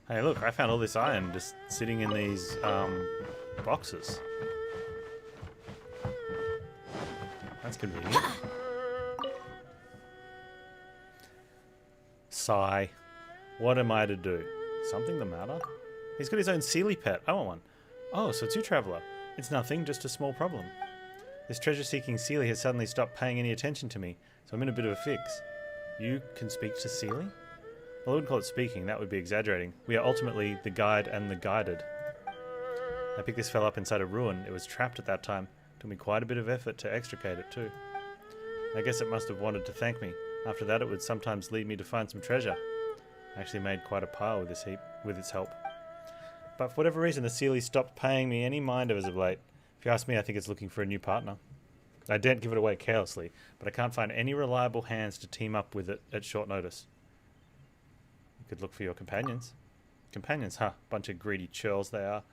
Hey, look, I found all this iron just sitting in these boxes. That's convenient. Sigh. What am I to do? Something the matter? He's got his own Sealy pet. I want one. Oh, so it's you, Traveller. It's nothing, just a small problem. This treasure-seeking Sealy has suddenly stopped paying any attention to me, so I'm in a bit of a fix. You can speak to Sealy? Well, I wouldn't call it speaking, that would be exaggerating. We are ultimately the guide and the guided. I picked this fella up inside a ruin. It was trapped at that time. It took me quite a bit of effort to extricate it too. I guess it must have wanted to thank me. After that, it would sometimes lead me to find some treasure. I actually made quite a pile with its help. But for whatever reason, the Sealy stopped paying me any mind as of late. If you ask me, I think it's looking for a new partner. I daren't give it away carelessly, but I can't find any reliable hands to team up with it at short notice. You could look for your companions. Companions, huh? Bunch of greedy churls they are.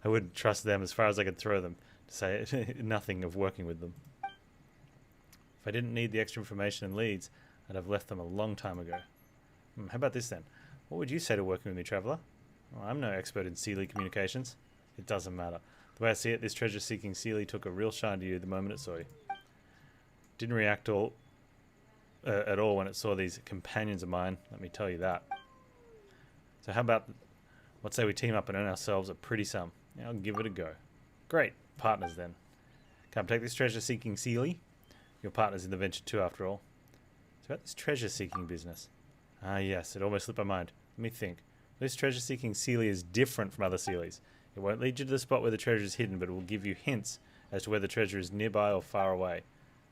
I wouldn't trust them as far as I could throw them, to say nothing of working with them. If I didn't need the extra information and leads, I'd have left them a long time ago. How about this then? What would you say to working with me, Traveller? Well, I'm no expert in Sealy communications. It doesn't matter. The way I see it, this treasure-seeking Sealy took a real shine to you the moment it saw you. Didn't react at all when it saw these companions of mine, let me tell you that. So how about, let's say we team up and earn ourselves a pretty sum. Yeah, I'll give it a go. Great, partners then. Come take this treasure-seeking Sealy. Your partner's in the venture too, after all. It's about this treasure-seeking business. Ah yes, it almost slipped my mind. Let me think. This treasure-seeking Sealy is different from other Sealies. It won't lead you to the spot where the treasure is hidden, but it will give you hints as to whether the treasure is nearby or far away.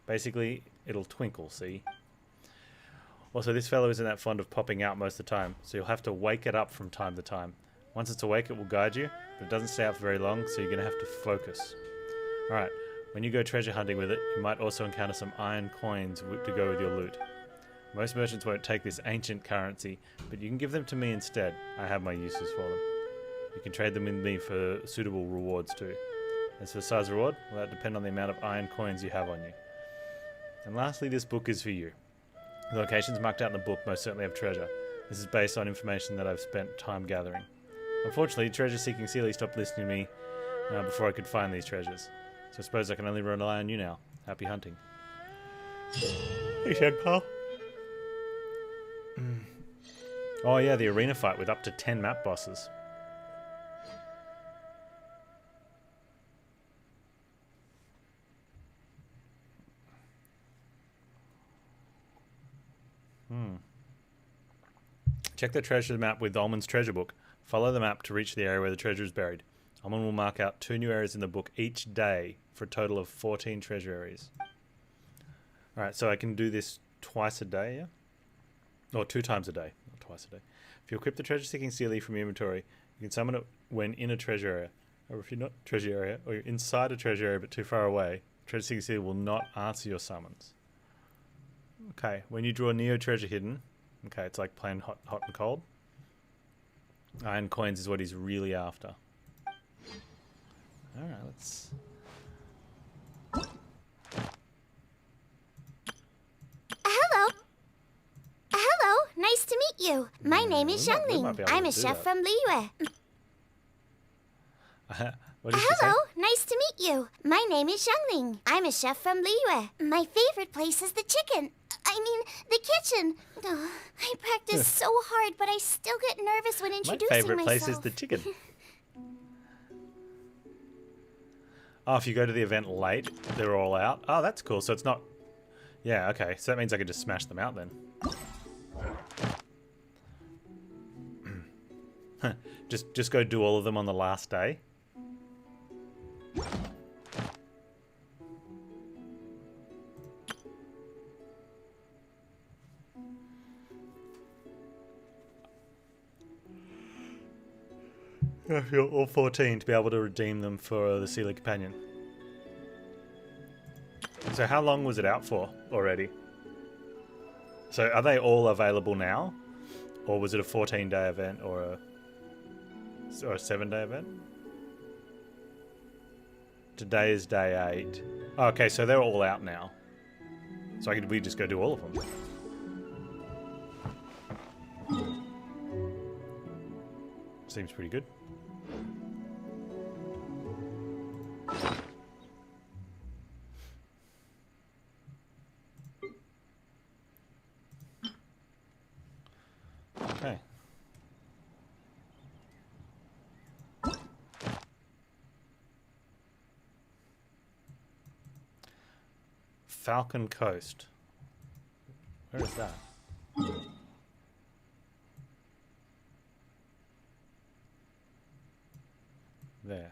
Basically, it'll twinkle, see? Also, this fellow isn't that fond of popping out most of the time, so you'll have to wake it up from time to time. Once it's awake, it will guide you, but it doesn't stay out for very long, so you're going to have to focus. Alright, when you go treasure hunting with it, you might also encounter some iron coins to go with your loot. Most merchants won't take this ancient currency, but you can give them to me instead. I have my uses for them. You can trade them with me for suitable rewards too. As for the size reward, well, that depends on the amount of iron coins you have on you. And lastly, this book is for you. The locations marked out in the book most certainly have treasure. This is based on information that I've spent time gathering. Unfortunately, treasure-seeking Sealy stopped listening to me before I could find these treasures. So I suppose I can only rely on you now. Happy hunting. Hey, Shagpal. Oh yeah, the arena fight with up to 10 map bosses. Check the treasure map with Almond's treasure book. Follow the map to reach the area where the treasure is buried. Almond will mark out 2 new areas in the book each day for a total of 14 treasure areas. Alright, so I can do this twice a day, yeah? Or 2 times a day, not twice a day. If you equip the treasure-seeking Sealy from your inventory, you can summon it when in a treasure area. Or if you're not treasure area, or you're inside a treasure area but too far away, treasure-seeking Sealy will not answer your summons. Okay, when you draw Neo treasure hidden, okay, it's like playing hot and cold. Iron coins is what he's really after. Alright, let's... Hello. Hello, nice to meet you. My name is Xiangling. I'm a chef from Liyue. What did she say? Hello, nice to meet you. My name is Xiangling. I'm a chef from Liyue. My favorite place is the the kitchen. Oh, I practice so hard, but I still get nervous when introducing myself. My favorite place is the chicken. Oh, if you go to the event late, they're all out. Oh, that's cool. So it's not... Yeah, okay. So that means I could just smash them out then. just go do all of them on the last day. You're all 14 to be able to redeem them for the Sealy Companion. So how long was it out for already? So are they all available now? Or was it a 14-day event or a 7-day event? Today is day 8. Oh, okay, so they're all out now. So we just go do all of them. Seems pretty good. Okay. Falcon Coast. Where is that? There.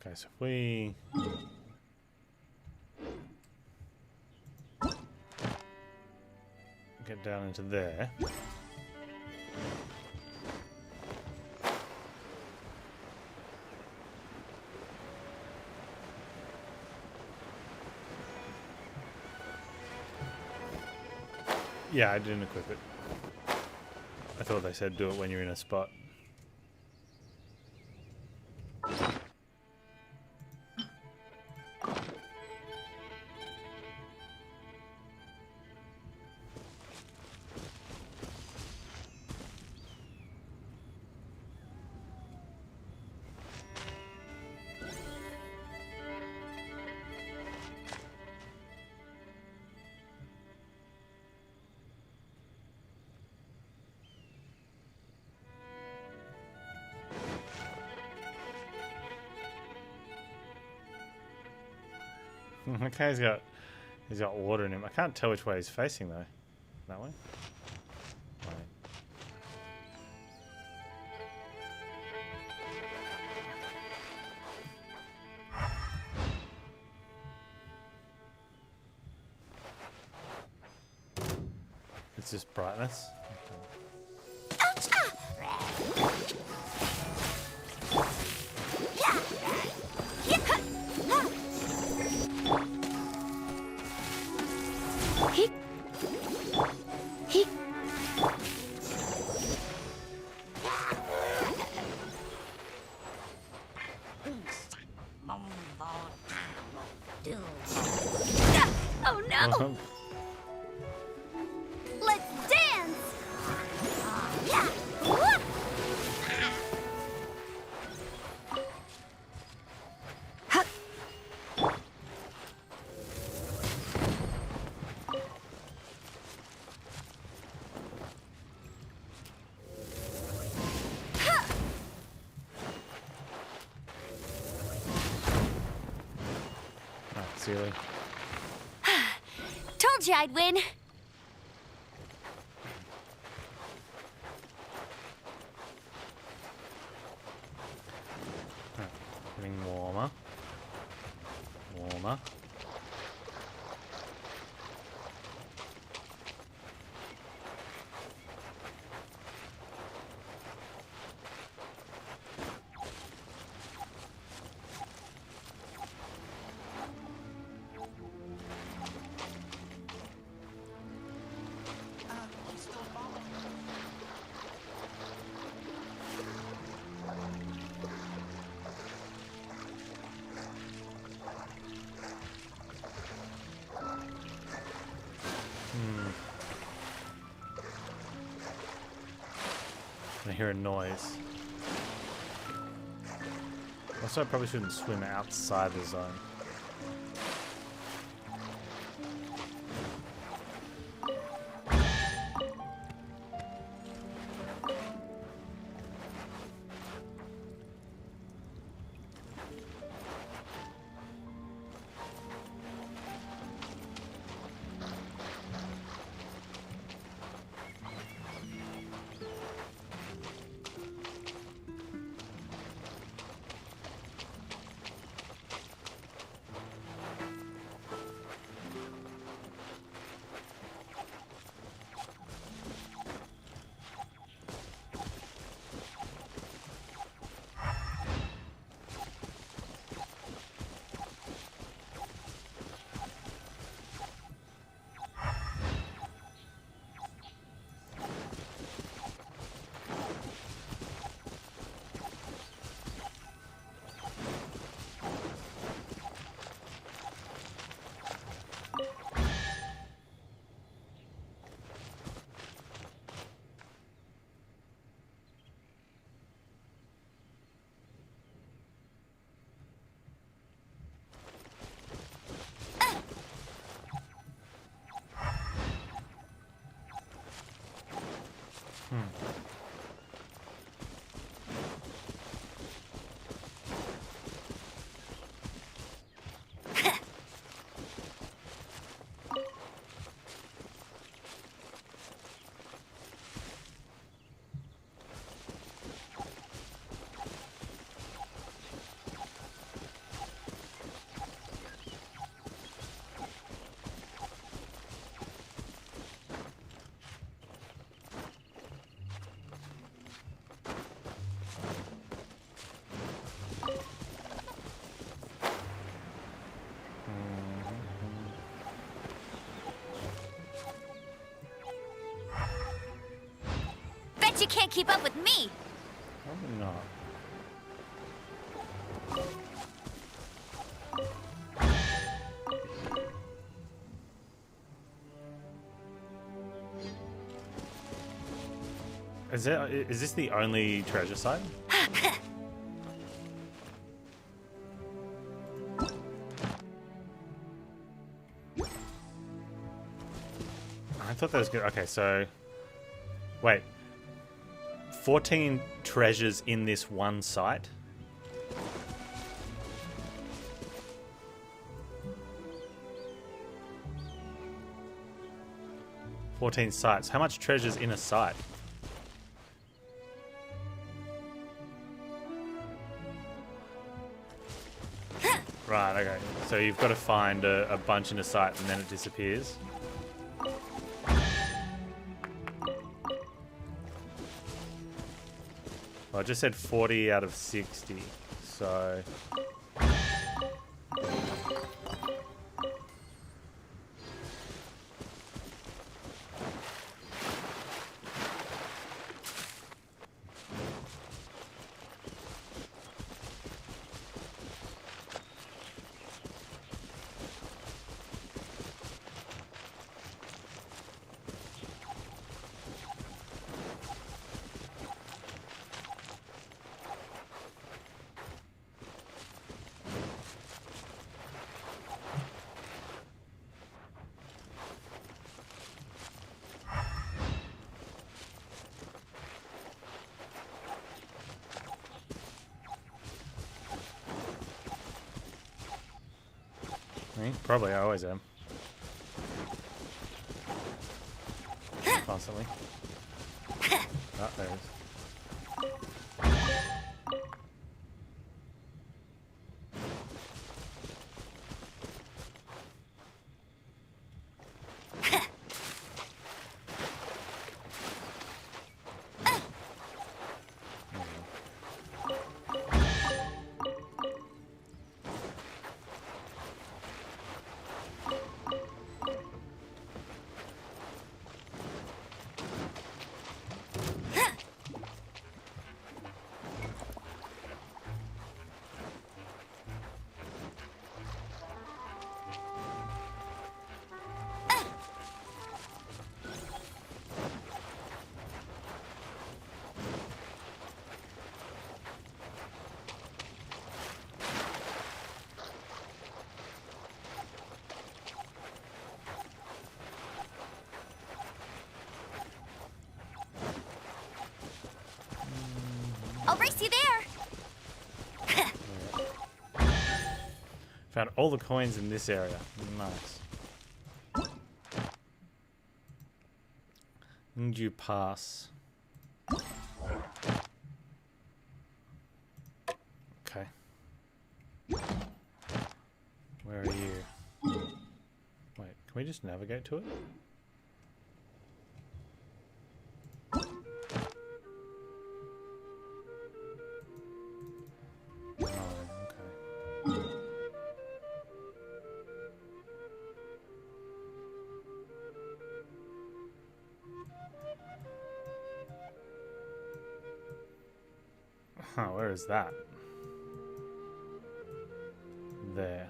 Okay, so if we get down into there. Yeah, I didn't equip it. I thought they said do it when you're in a spot. Okay, he's got water in him. I can't tell which way he's facing though. That way? Right. It's just brightness. Oh no! Let's dance! Silly. Told you I'd win. Getting warmer. Warmer. I hear a noise. Also, I probably shouldn't swim outside the zone. Bet you can't keep up with me. Probably not. Is this the only treasure site? I thought that was good. Okay, so wait. 14 treasures in this one site. "14 sites. How much treasures in a site?" Right, okay. So you've got to find a bunch in a site and then it disappears. Well, I just said 40 out of 60, so... Me? Probably, I always am. Constantly. Oh, there it is. I'll race you there. Found all the coins in this area. Nice. Need you pass. Okay. Where are you? Wait, can we just navigate to it? Oh, okay. Huh, where is that? There.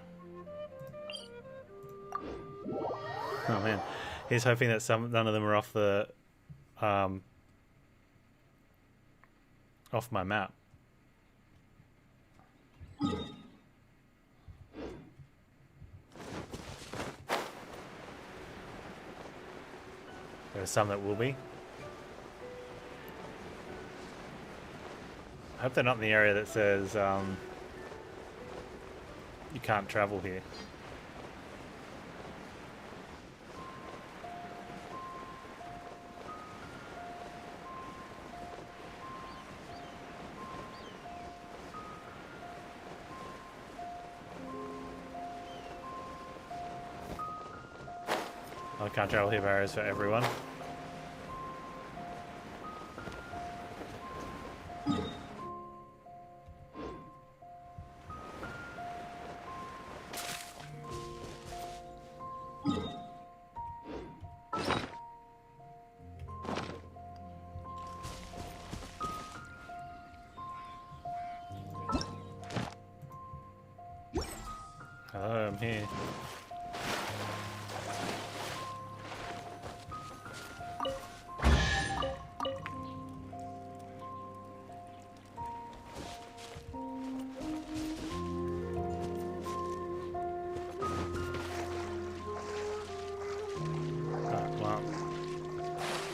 Oh man, he's hoping that none of them are off the off my map. There's some that will be. I hope they're not in the area that says you can't travel here. I can't travel here barriers for everyone. Hello, I'm here.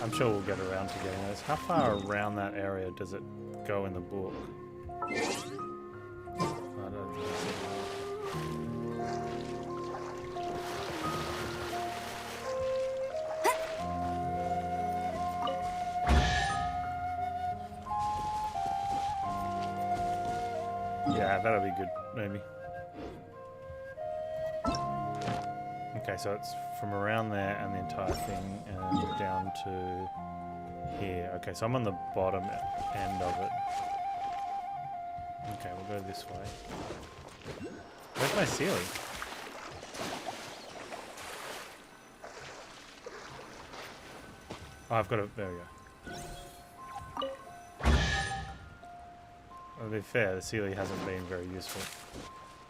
I'm sure we'll get around to getting those. How far around that area does it go in the book? I don't think yeah, that'll be good, maybe. Okay, so it's from around there and the entire thing and down to here. Okay, so I'm on the bottom end of it. Okay, we'll go this way. Where's my ceiling? Oh, I've got it. There we go. To be fair, the ceiling hasn't been very useful.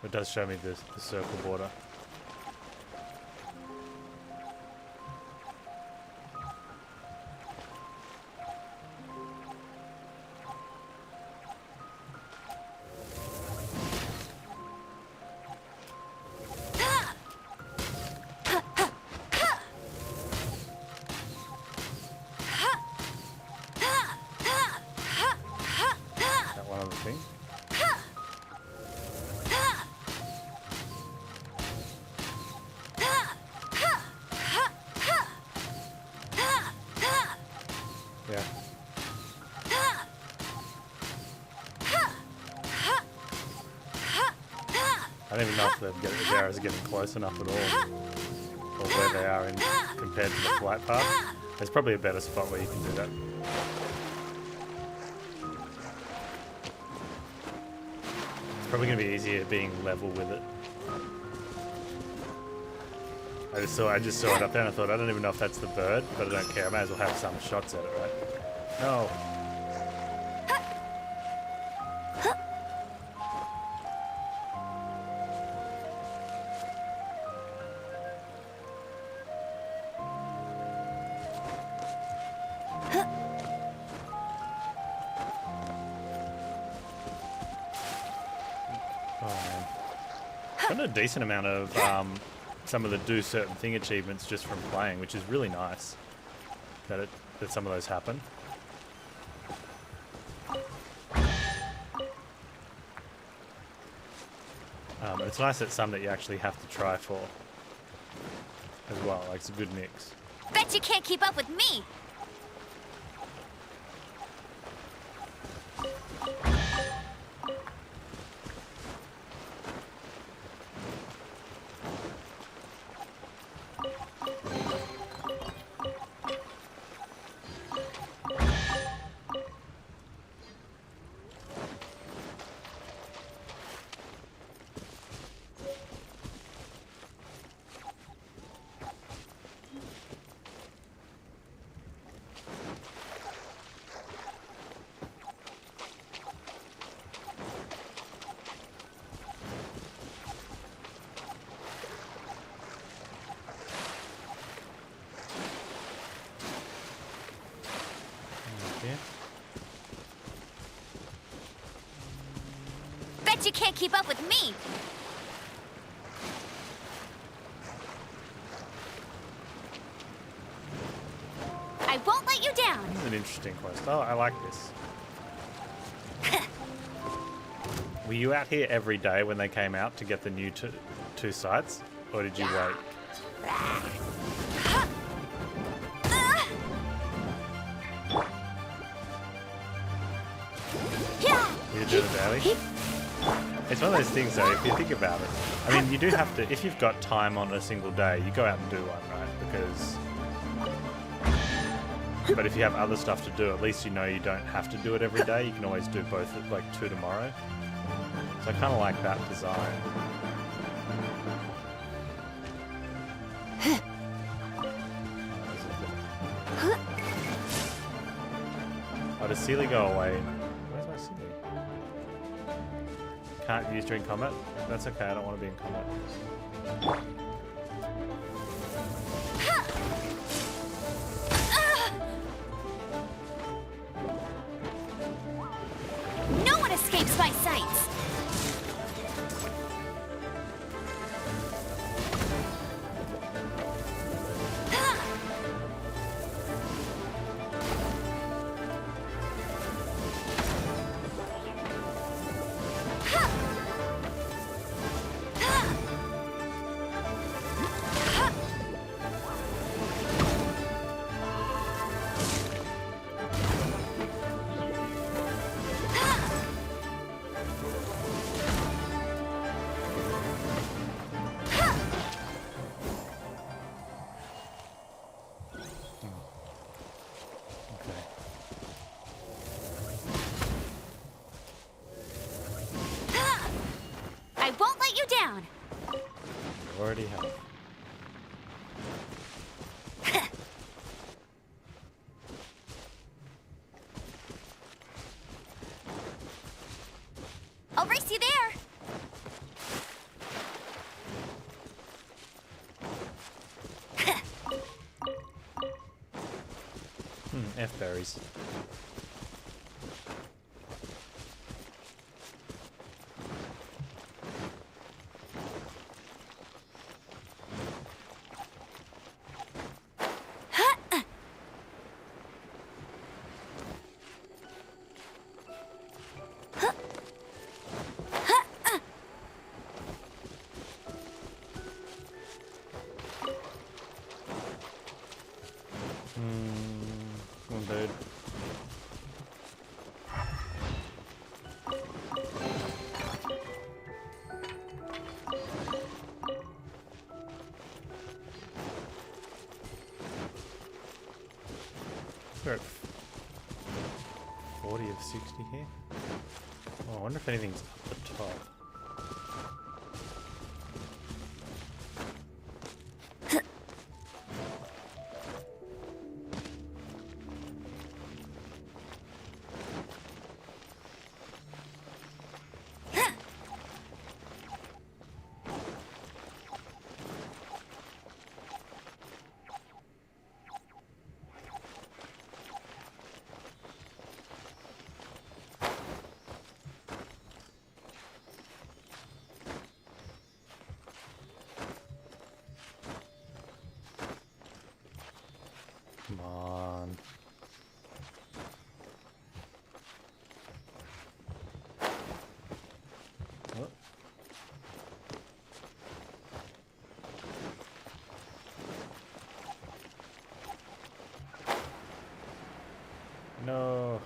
It does show me the circle border. I don't even know if the arrows are getting close enough at all, or where they are compared to the flat path. There's probably a better spot where you can do that. It's probably going to be easier being level with it. I just saw it up there and I thought, I don't even know if that's the bird, but I don't care. I may as well have some shots at it, right? No. Got a decent amount of some of the do certain thing achievements just from playing, which is really nice that some of those happen. It's nice that some that you actually have to try for as well. Like, it's a good mix. Bet you can't keep up with me. Bet you can't keep up with me. I won't let you down. This is an interesting quest. Oh, I like this. Were you out here every day when they came out to get the new two sites? Or did you wait? You do it daily? It's one of those things though, if you think about it. I mean, you do have to, if you've got time on a single day, you go out and do one, right? But if you have other stuff to do, at least you know you don't have to do it every day. You can always do both, like 2 tomorrow. So I kind of like that design. Oh, does Sealy go away? Where's my Sealy? Can't use during combat? That's okay, I don't want to be in combat. No one escapes my sights! I won't let you down! You already have. I'll race you there! F berries. Come on, dude. We're at 40 of 60 here. Oh, I wonder if anything's up the top. Come on. Oh. No.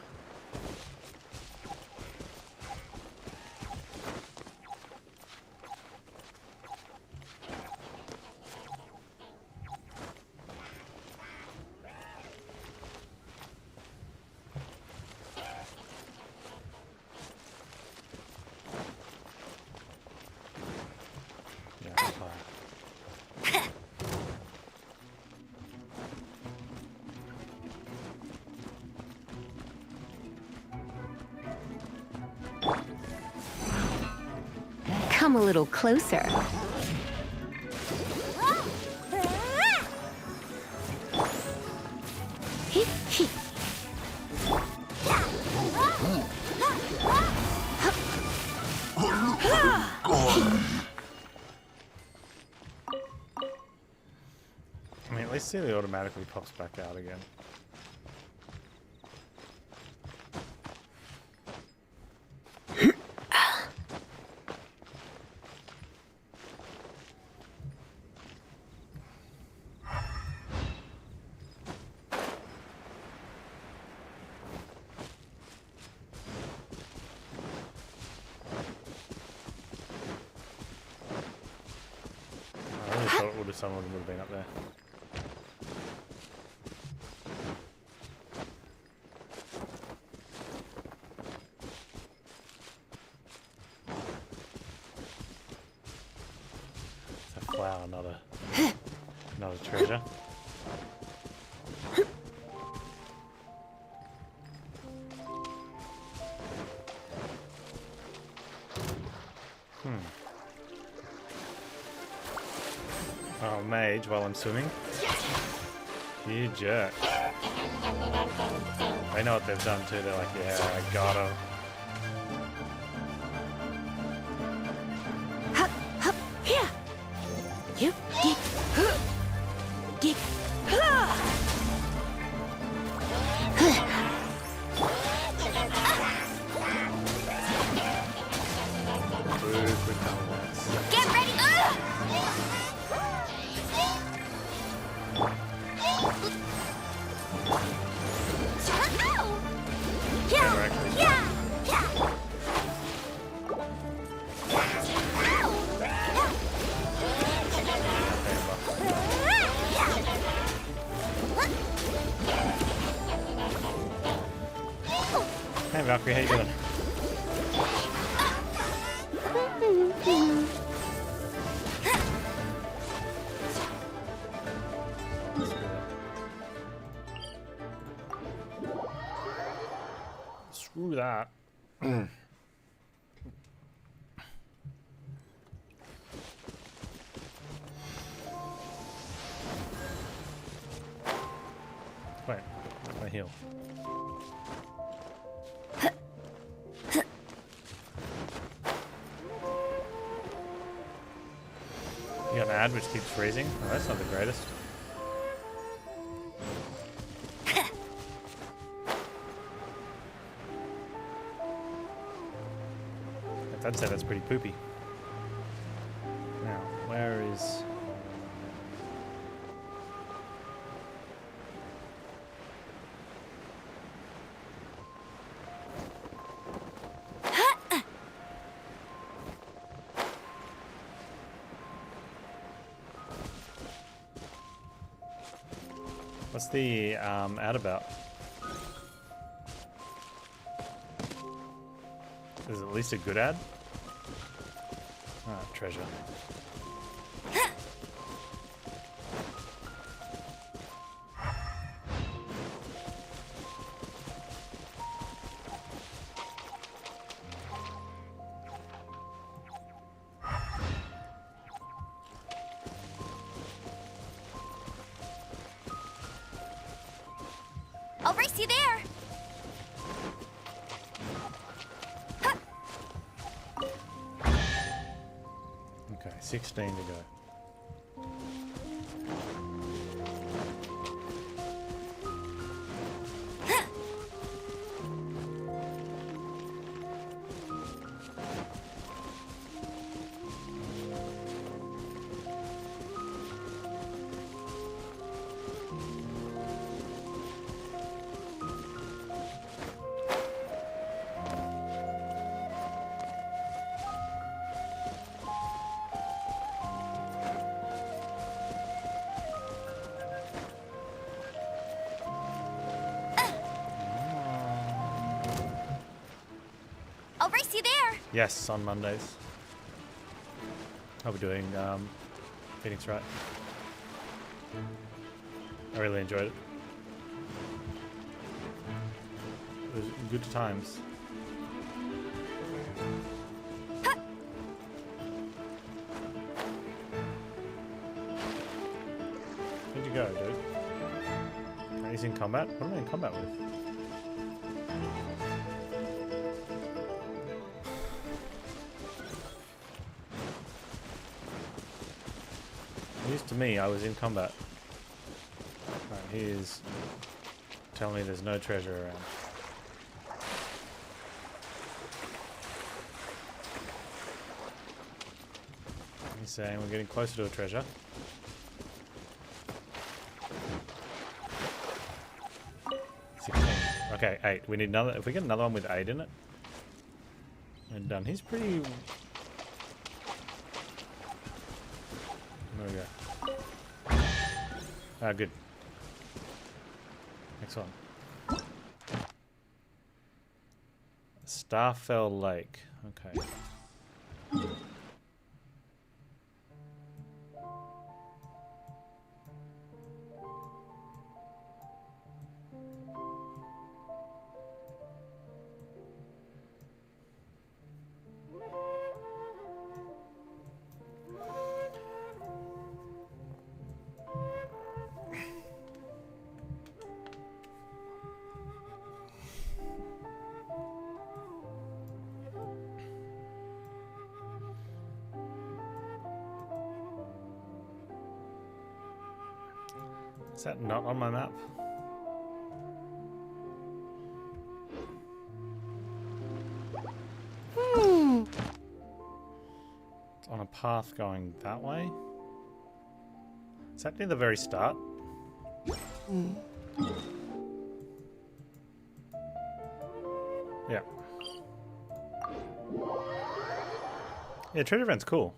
Come a little closer. I mean, at least Celia automatically pops back out again. thought some of them would have been up there. It's a flower, not a treasure. Oh, mage while I'm swimming? You jerk. They know what they've done too. They're like, yeah, I got him. Get ready! Hey Valkyrie, how you doing? Screw that. Wait, where's my heal? You got an ad which keeps freezing? Oh, that's not the greatest. I'd say that's pretty poopy. Now, where is... What's the ad about? Is it at least a good ad? Ah, treasure. I'll race you there! Okay, 16 to go. I'll race you there! Yes, on Mondays. I'll be doing Phoenix Wright. I really enjoyed it. It was good times. Where'd you go, dude? He's in combat? What am I in combat with? News to me, I was in combat. Right, he is telling me there's no treasure around. He's saying we're getting closer to a treasure. Okay, 8. We need another. If we get another one with 8 in it, we're done. He's pretty. There we go. Ah, good. Next one. Starfell Lake. Okay. Is that not on my map? It's on a path going that way. Is that near the very start? Yeah. Yeah, treasure event's cool.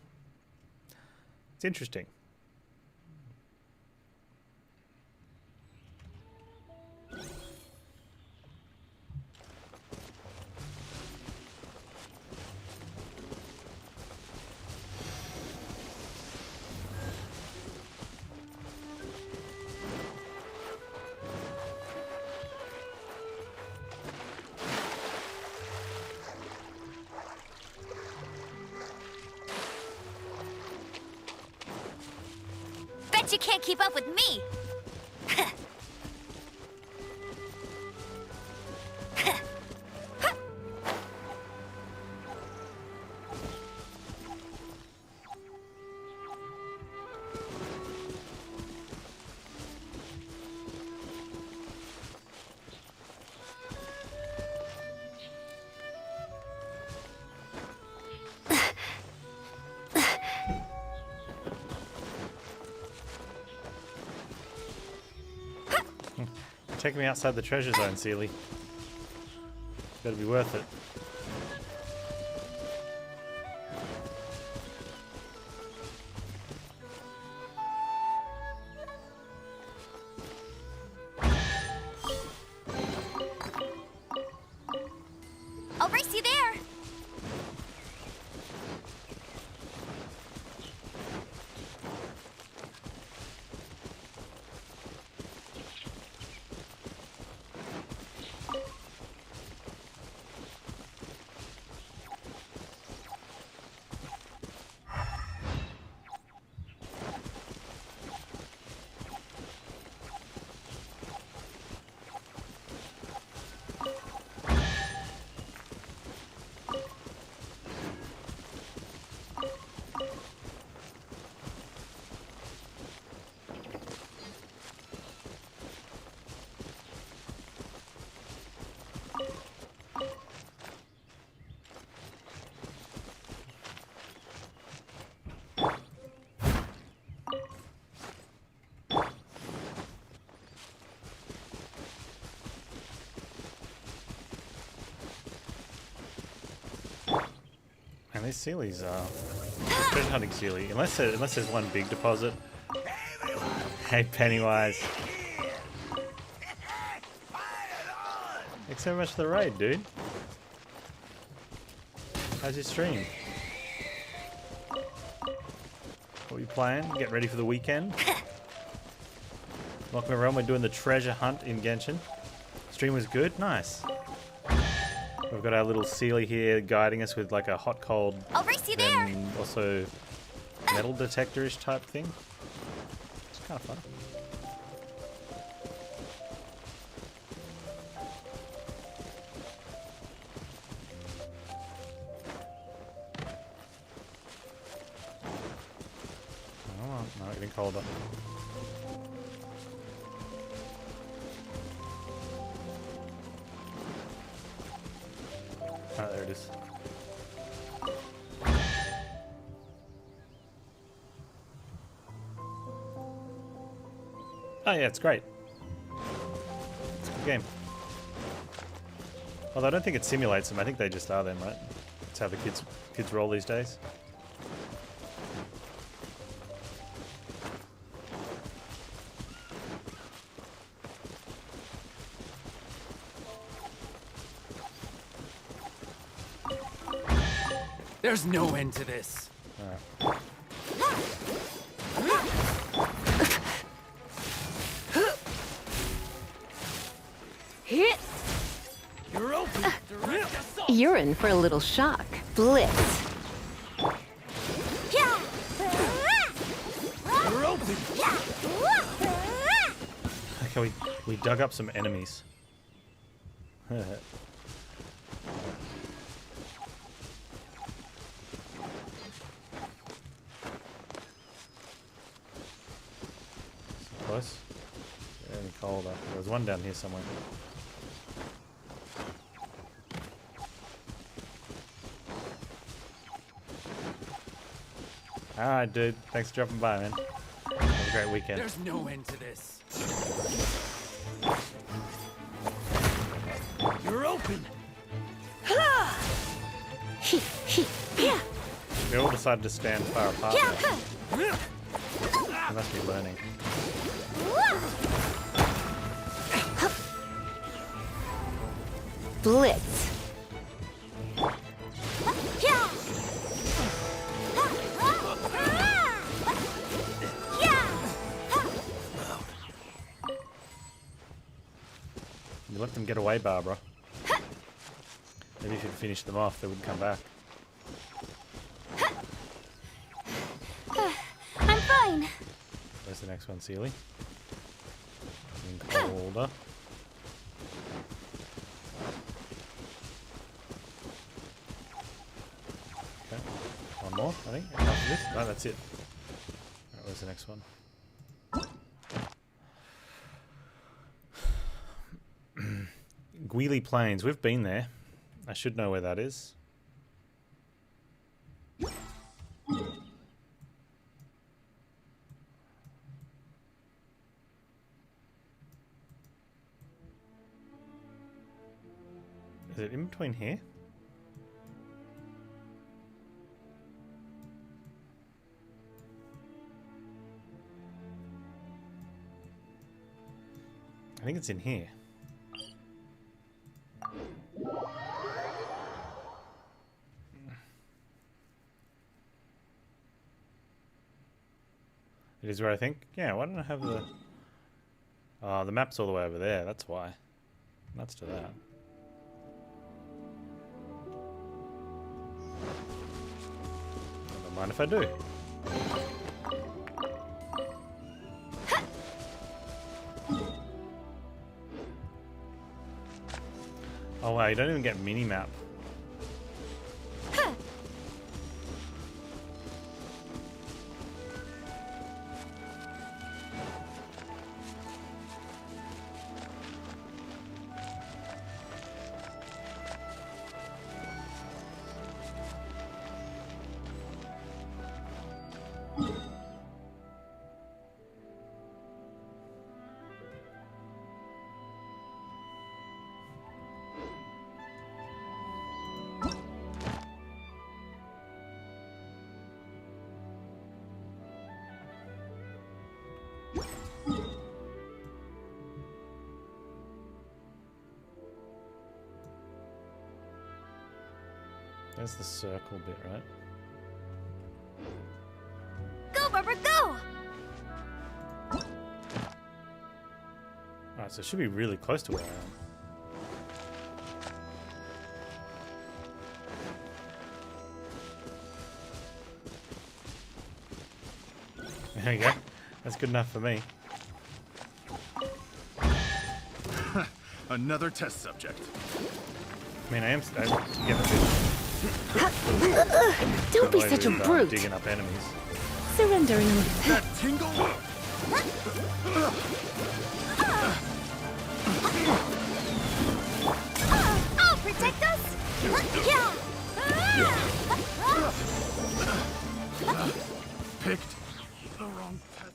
It's interesting. Bet you can't keep up with me! Take me outside the treasure zone, Sealy. Better be worth it. I'll race you there! And these Sealies are treasure hunting Sealy. Unless there's one big deposit. Hey Pennywise. Thanks so much for the raid, dude. How's your stream? What are you playing? Get ready for the weekend. Welcome everyone, we're doing the treasure hunt in Genshin. Stream was good, nice. We've got our little Sealy here guiding us with like a hot cold I'll race you there! and also metal detector-ish type thing. It's kind of fun. Oh, no, getting colder. Ah, there it is. Oh yeah, it's great. It's a good game. Although I don't think it simulates them. I think they just are them, right? That's how the kids roll these days. There's no end to this. You're open. Direct assault. You're in for a little shock. Blitz. You're open. Okay, we dug up some enemies. Close. Any colder. There's one down here somewhere. Alright, dude. Thanks for dropping by, man. Have a great weekend. There's no end to this. You're open. They all decided to stand far apart. Now. They must be learning. Blitz. You let them get away, Barbara. Maybe if you'd finished them off, they wouldn't come back. I'm fine. Where's the next one, Sealy? Getting colder. Okay. One more, I think. After this? No, that's it. Alright, where's the next one? Gweely Plains. We've been there. I should know where that is. Is it in between here? I think it's in here. It is where I think. Yeah, why don't I have the... Oh, the map's all the way over there. That's why. Nuts to that. Don't mind if I do. Oh wow, you don't even get mini-map. There's the circle bit, right? Go, Barbara, go! Alright, so it should be really close to where I am. There you go. That's good enough for me. Another test subject. I mean, I get a bit... Don't be such a brute. Digging up enemies. Surrender in order. That tingle? I'll protect us! Picked the wrong test.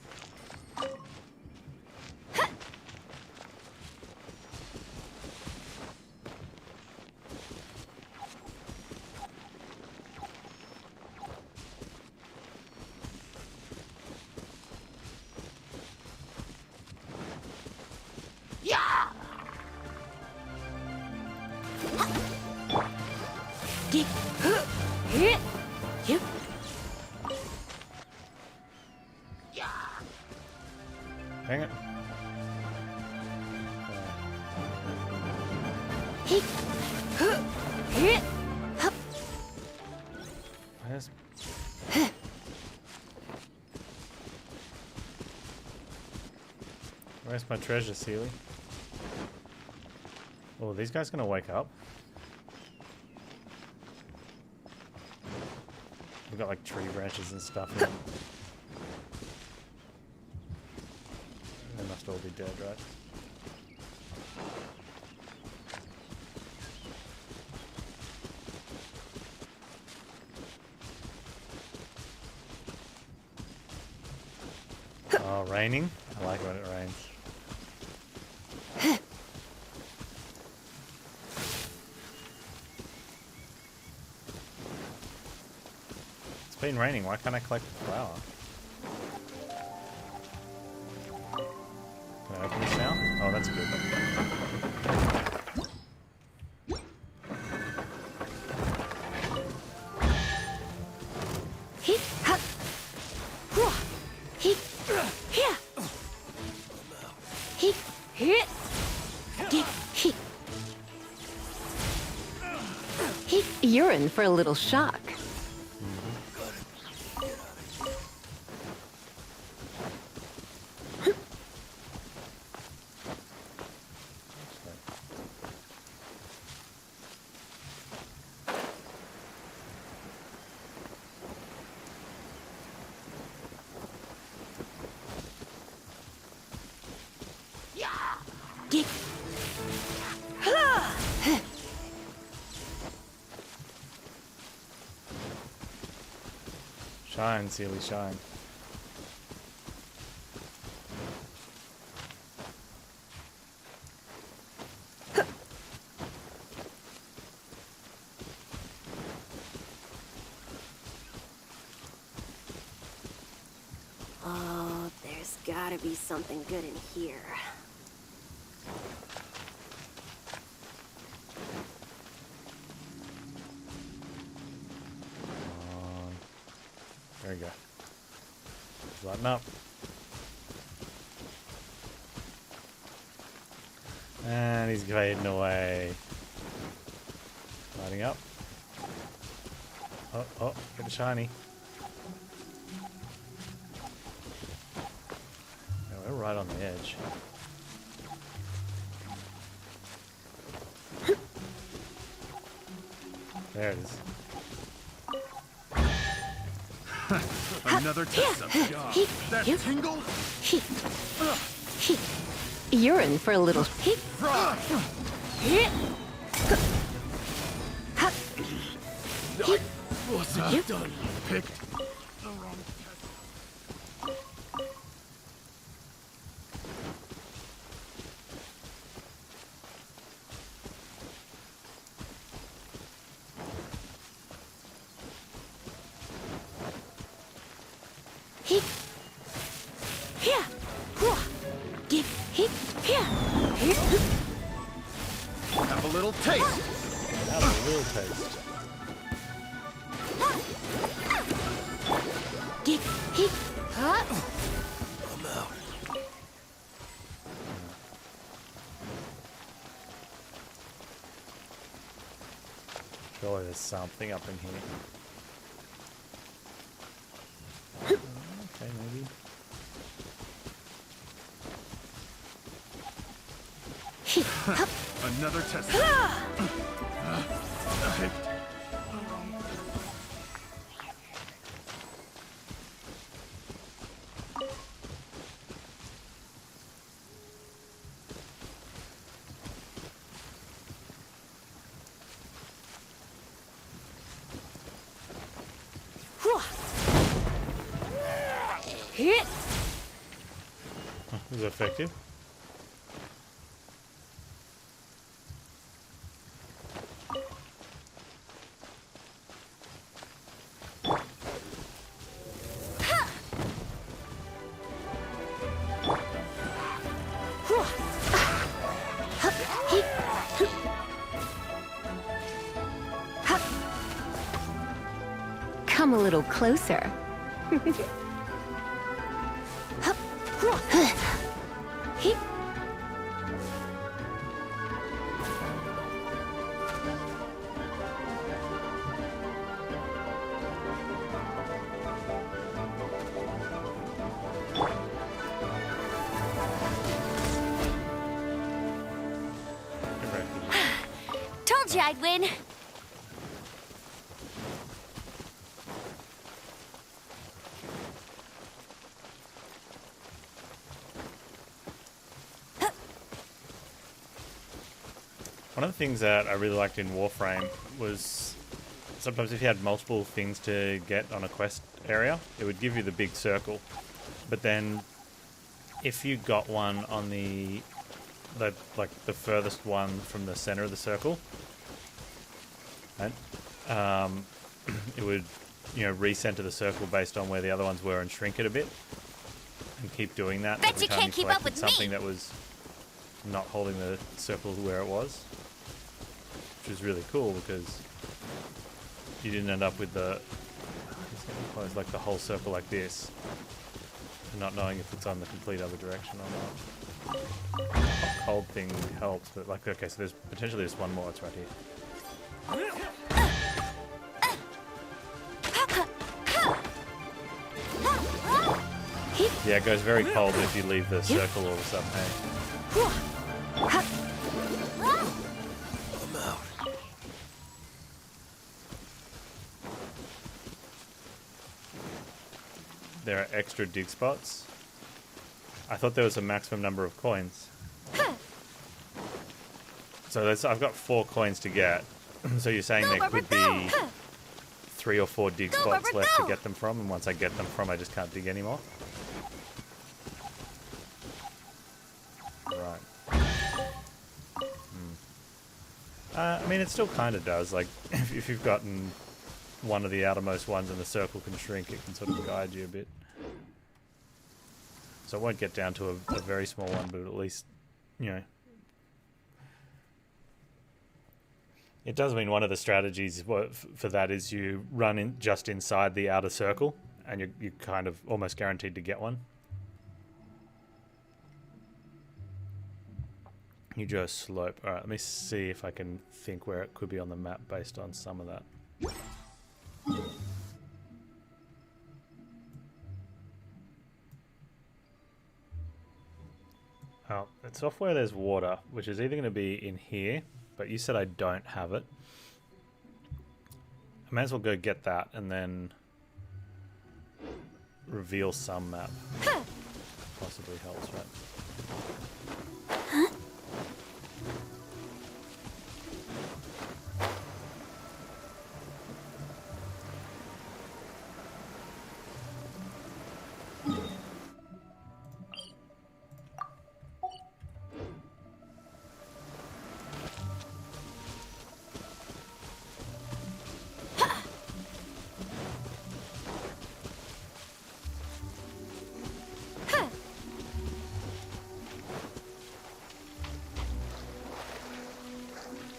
Yep. Hang it. He. Hit. Hup. Where's... Where's my treasure, Sealy? Oh, these guys gonna wake up? We've got like tree branches and stuff here. They must all be dead, right? Oh, raining? I like when it rains. It's been raining, why can't I collect the flower? Can I open this now? Oh, that's good. He. Hup. Whoa. He. Here. He. Hit. Get. He. You're in for a little shock. Get. Shine, Sealy, shine. Oh, there's gotta be something good in here. There we go. Lighten up. And he's fading away. Lighting up. Oh, oh, get the shiny. Yeah, we're right on the edge. There it is. Another test subject. That tingle? You're in for a little. Hit. Wasn't done. Picked the wrong test. Hit. Here. Get. Hit. Here. Have a little taste. Have a little taste. Get. Hit. Up. Surely there's something up in here. Okay, maybe. Another test. Picked the wrong Hit. Was it effective? come a little closer. Told you I'd win. One of the things that I really liked in Warframe was sometimes if you had multiple things to get on a quest area, it would give you the big circle. But then if you got one on the furthest one from the center of the circle, right, it would, recenter the circle based on where the other ones were and shrink it a bit, and keep doing that Bet every you time can't you keep up collected with something me. that was not holding the circle where it was, which was really cool because you didn't end up with the the whole circle like this, and not knowing if it's on the complete other direction or not. The cold thing helps, but okay, so there's potentially just one more. It's right here. Yeah, it goes very cold if you leave the circle all of a sudden, hey? I'm out. There are extra dig spots. I thought there was a maximum number of coins. So I've got 4 coins to get. So you're saying there could be 3 or 4 dig spots left to get them from, and once I get them from, I just can't dig anymore? Right. I mean, it still kind of does. Like, if you've gotten one of the outermost ones and the circle can shrink, it can sort of guide you a bit. So it won't get down to a very small one, but at least, it does mean one of the strategies for that is you run in just inside the outer circle, and you're kind of almost guaranteed to get one. You do a slope. Alright, let me see if I can think where it could be on the map based on some of that. Oh, it's off where there's water, which is either going to be in here, but you said I don't have it. I may as well go get that and then reveal some map. Possibly helps, right?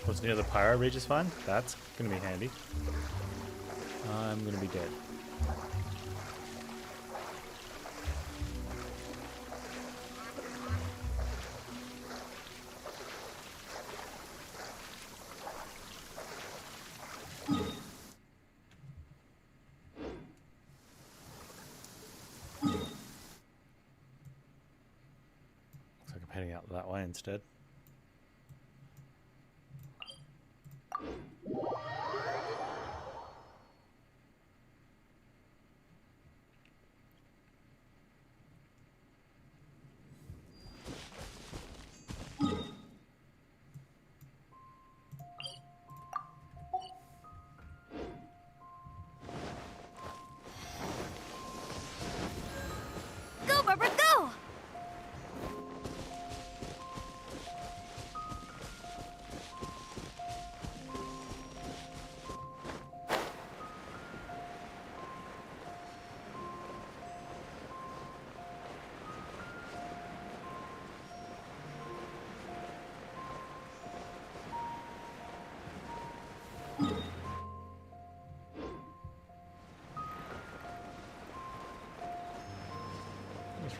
What's near the Pyro Ridge is fine? That's gonna be handy. I'm gonna be dead. Looks like I'm heading out that way instead. Go, Barbara, go!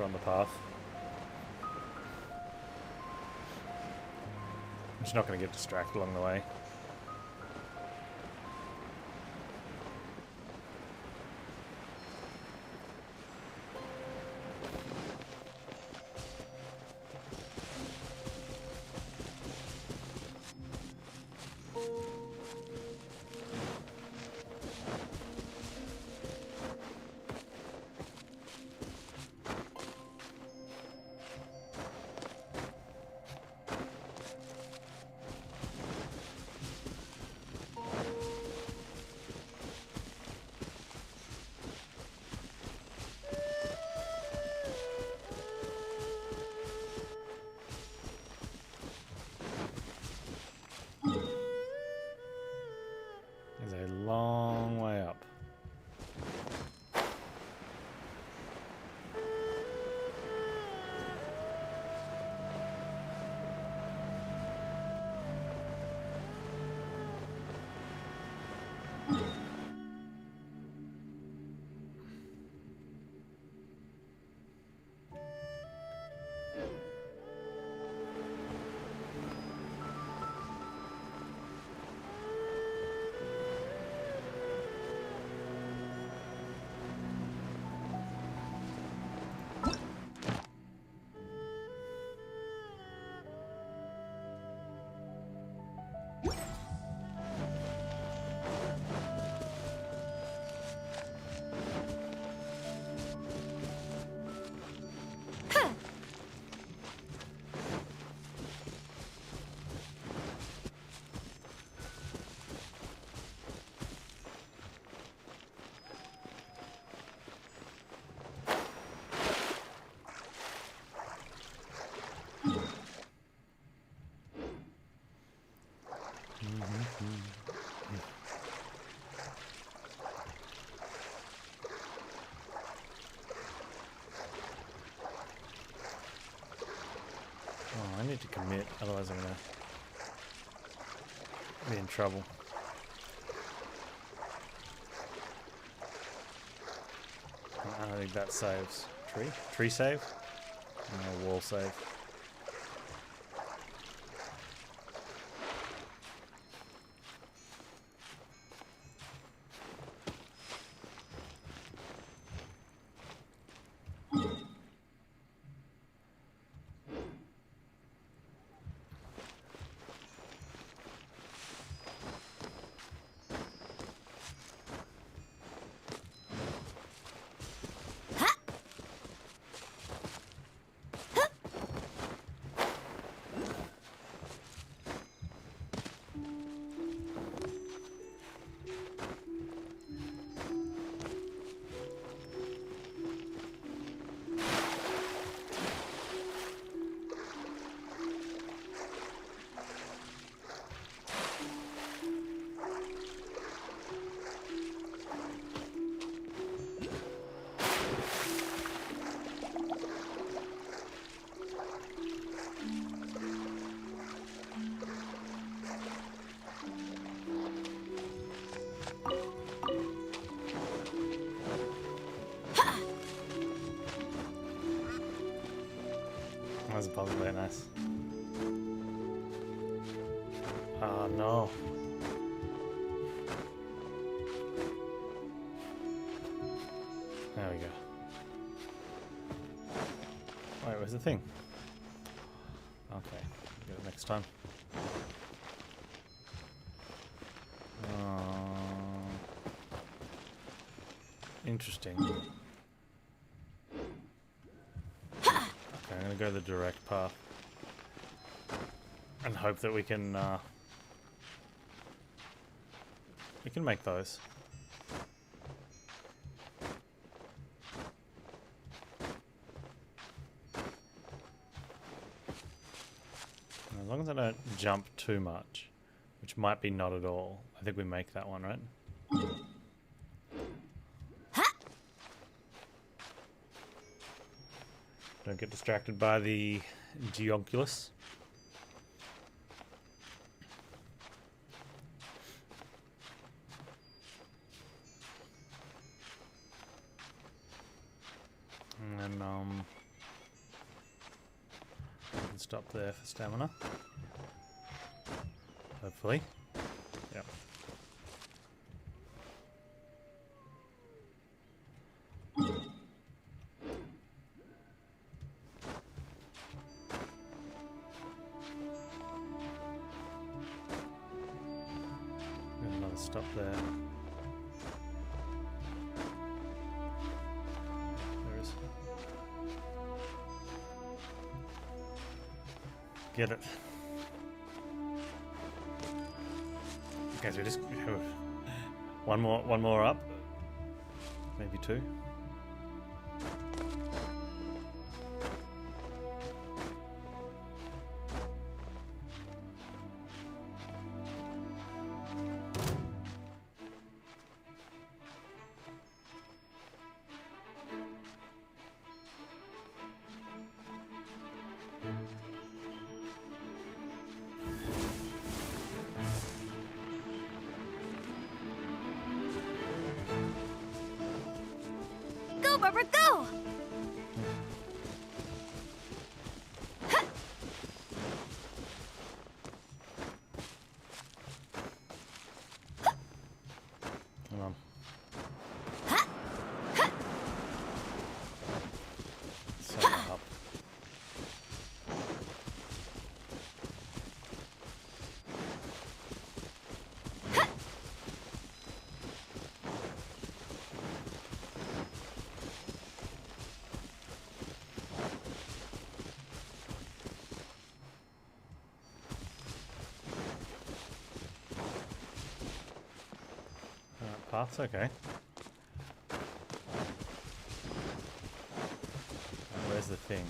are on the path. I'm just not going to get distracted along the way. There's a long way up. Oh, I need to commit, otherwise I'm gonna be in trouble. I don't think that saves. Tree? Tree save? No, wall save. That was possibly nice. Oh no. There we go. Wait, where's the thing? Okay, get it next time. Interesting. I'm gonna go the direct path and hope that we can make those. As long as I don't jump too much, which might be not at all. I think we make that one, right? Don't get distracted by the geonculus. And then, stop there for stamina. Hopefully. Yep. Another stop there. There is. Get it. Okay, so we just one more up, maybe two. Go, Barbara, go! Come on. So up. Path's okay. Where's the thing?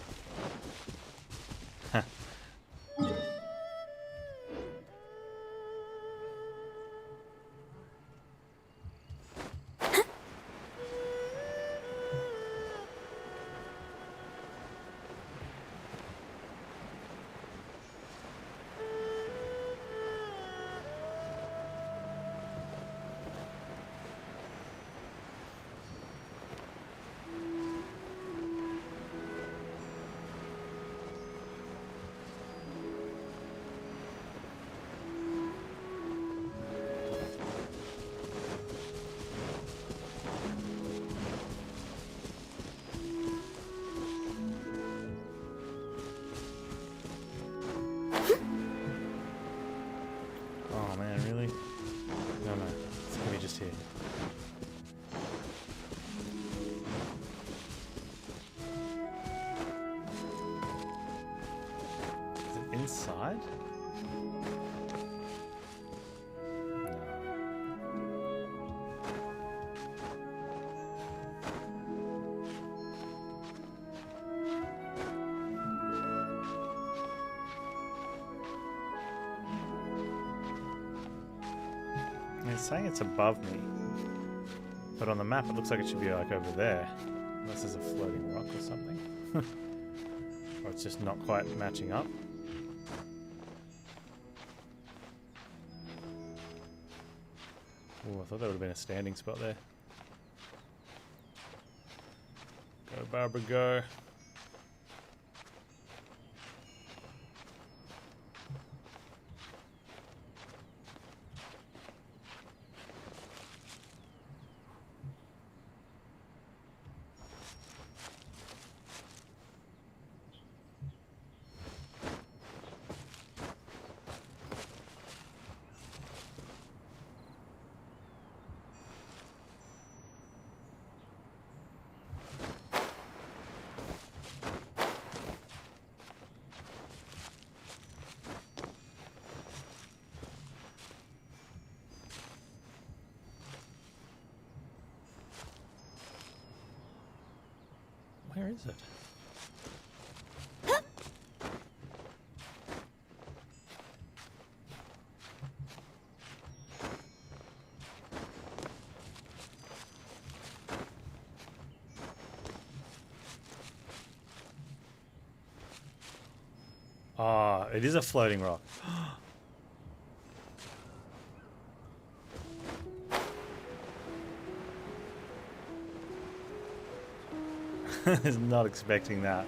Oh man, really? No, no. It's gonna be just here. Is it inside? It's saying it's above me, but on the map it looks like it should be like over there, unless there's a floating rock or something. Or it's just not quite matching up. Oh, I thought there would have been a standing spot there. Go, Barbara, go. Where is it? Ah, it is a floating rock. I was not expecting that.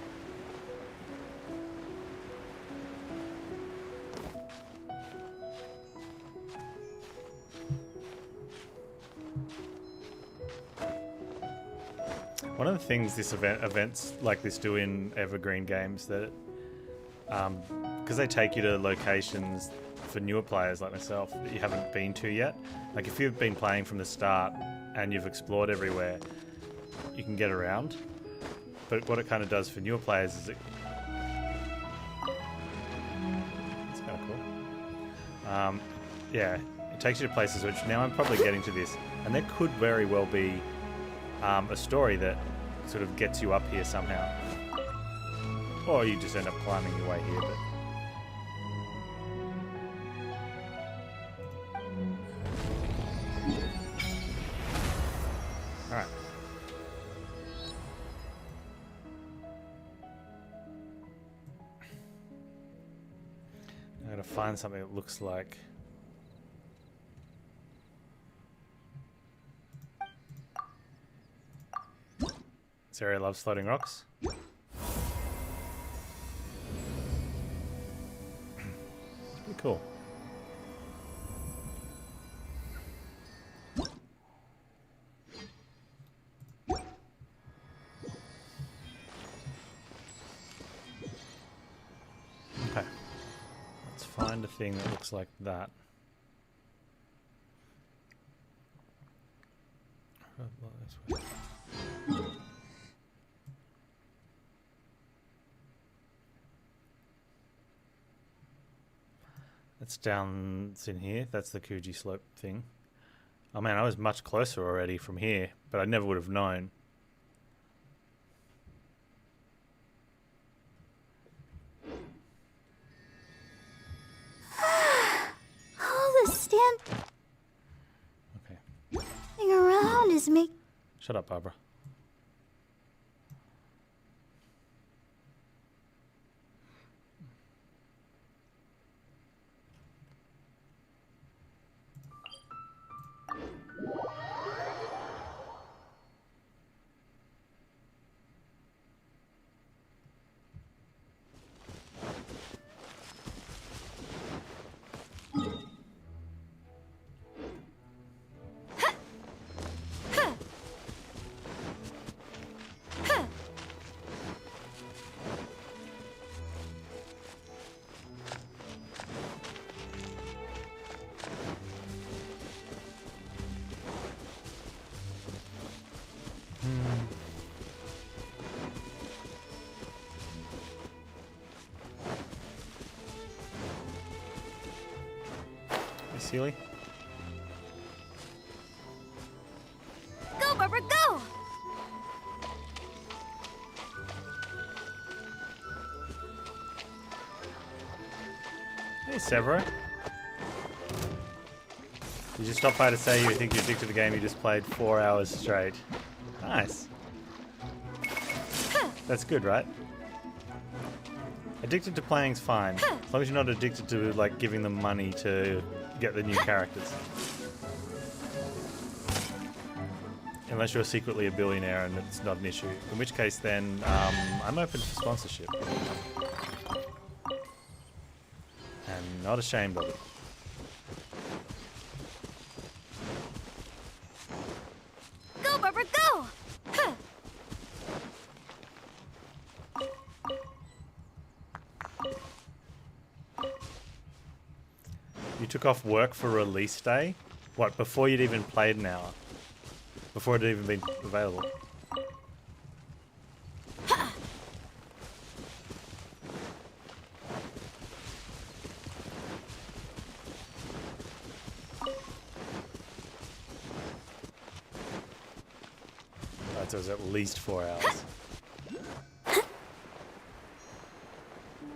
One of the things events like this do in Evergreen games that, because they take you to locations for newer players like myself that you haven't been to yet. Like if you've been playing from the start and you've explored everywhere, you can get around. But what it kind of does for newer players is it's kind of cool. Yeah, it takes you to places which now I'm probably getting to this, and there could very well be a story that sort of gets you up here somehow, or you just end up climbing your way here. But all right. I gotta find something that looks like. This area loves floating rocks. Pretty cool. Okay. Let's find a thing that looks like that. It's down, it's in here. That's the Kuji slope thing. Oh man, I was much closer already from here, but I never would have known. All the stamping Okay. around is make. Shut up, Barbara. Sealy? Go, Barbara, go! Hey, Severo. You just stopped by to say you think you're addicted to the game you just played 4 hours straight. Nice. That's good, right? Addicted to playing's fine. As long as you're not addicted to, like, giving them money to get the new characters. Unless you're secretly a billionaire and it's not an issue. In which case then, I'm open to sponsorship. And not ashamed of it. Go, Barbara, go! You took off work for release day? What, before you'd even played an hour? Before it had even been available? Right, so it was at least 4 hours.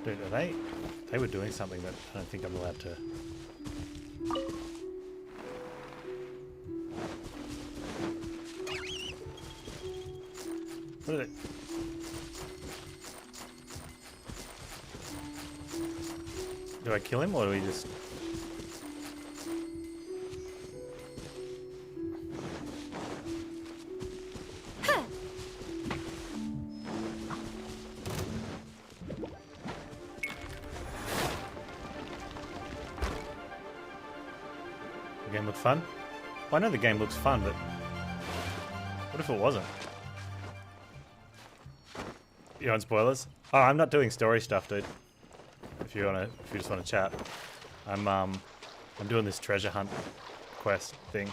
Dude, are they... They were doing something that I don't think I'm allowed to... What are they? Do I kill him or do we just... The game look fun? Well, I know the game looks fun, but what if it wasn't? You want spoilers? Oh, I'm not doing story stuff, dude. If you just wanna chat, I'm doing this treasure hunt quest thing.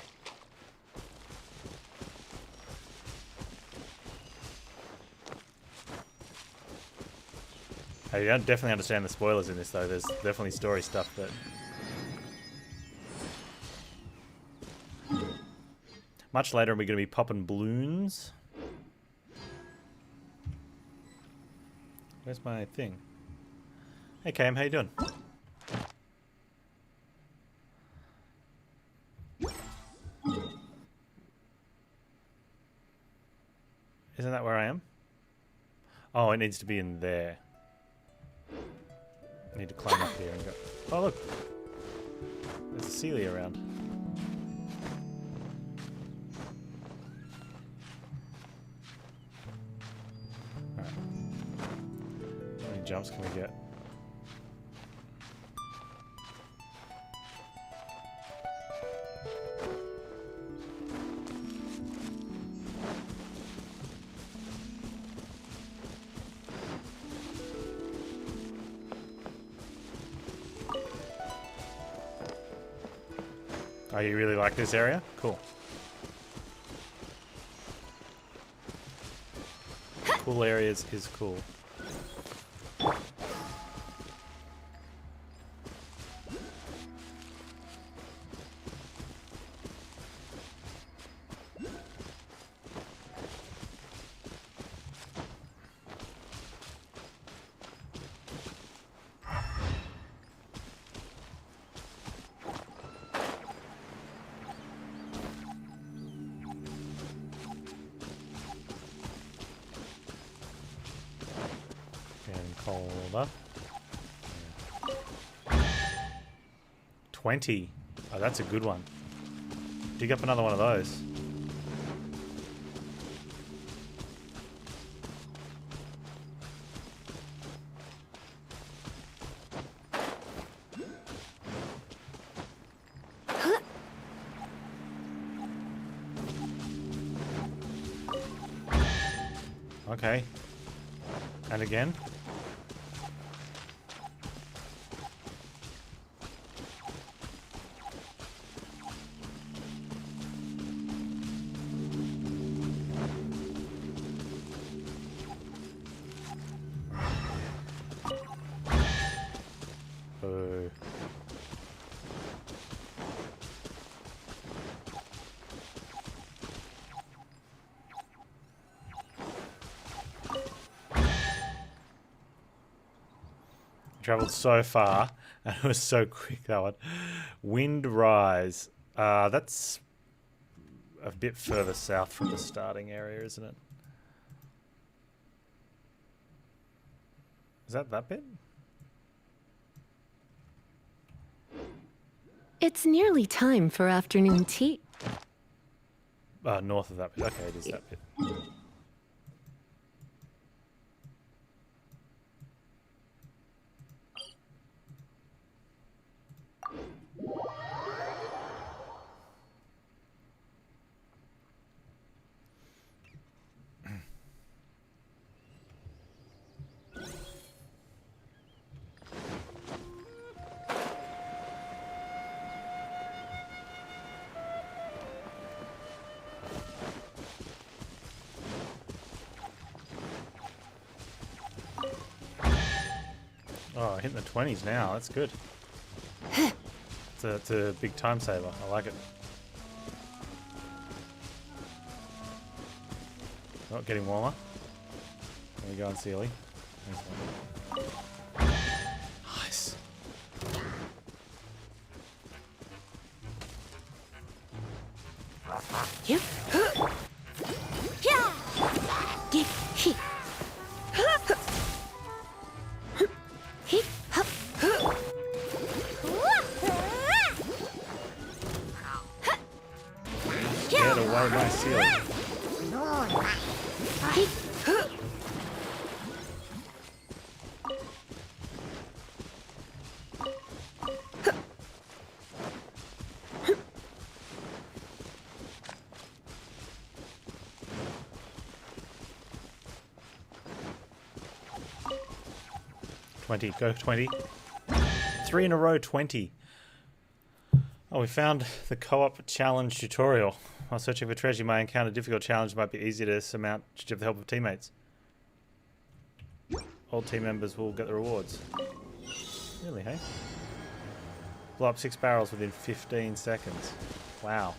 Hey, you don't definitely understand the spoilers in this though. There's definitely story stuff that. Much later, we're going to be popping balloons. Where's my thing? Hey Cam, how you doing? Isn't that where I am? Oh, it needs to be in there. I need to climb up here and go. Oh look! There's a Celia around. Alright. How many jumps can we get? Oh, you really like this area? Cool. Cool areas is cool. Colder. 20. Oh, that's a good one. Dig up another one of those. Okay. And again. Traveled so far and it was so quick, that one. Wind Rise. That's a bit further south from the starting area, isn't it? Is that bit? It's nearly time for afternoon tea. North of that bit. Okay, it is that bit. Oh, hitting the 20s now. That's good. It's a big time saver. I like it. Oh, getting warmer. There we go on Sealy. Nice. Yep. Get away, my Sealy. 20. Go 20. 3 in a row, 20. Oh, we found the co-op challenge tutorial. While searching for treasure, you might encounter difficult challenges. It might be easier to surmount with the help of teammates. All team members will get the rewards. Really, hey? Blow up 6 barrels within 15 seconds. Wow.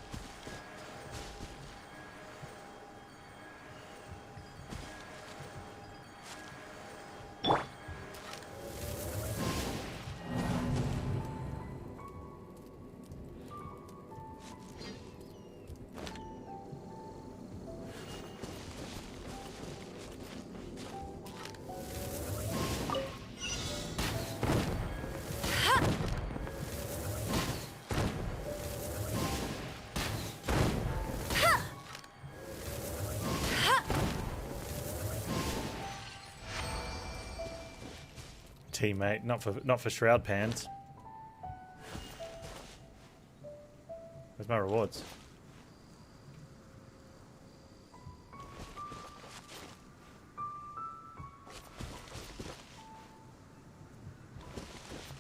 Teammate, not for shroud pans. Where's my rewards?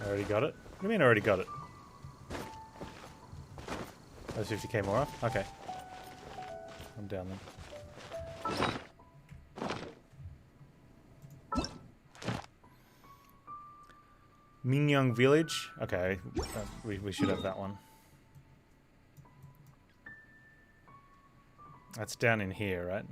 I already got it. What do you mean I already got it? Those 50k more off? Okay. I'm down then. Mingyang Village. Okay, we should have that one. That's down in here, right?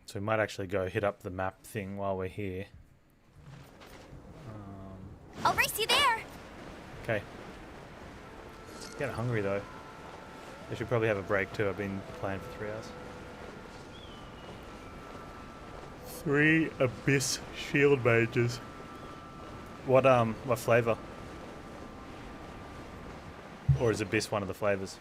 So we might actually go hit up the map thing while we're here. I'll race you there. Okay. Getting hungry though. I should probably have a break too. I've been playing for 3 hours. 3 Abyss Shield Mages. What flavor? Or is Abyss one of the flavors?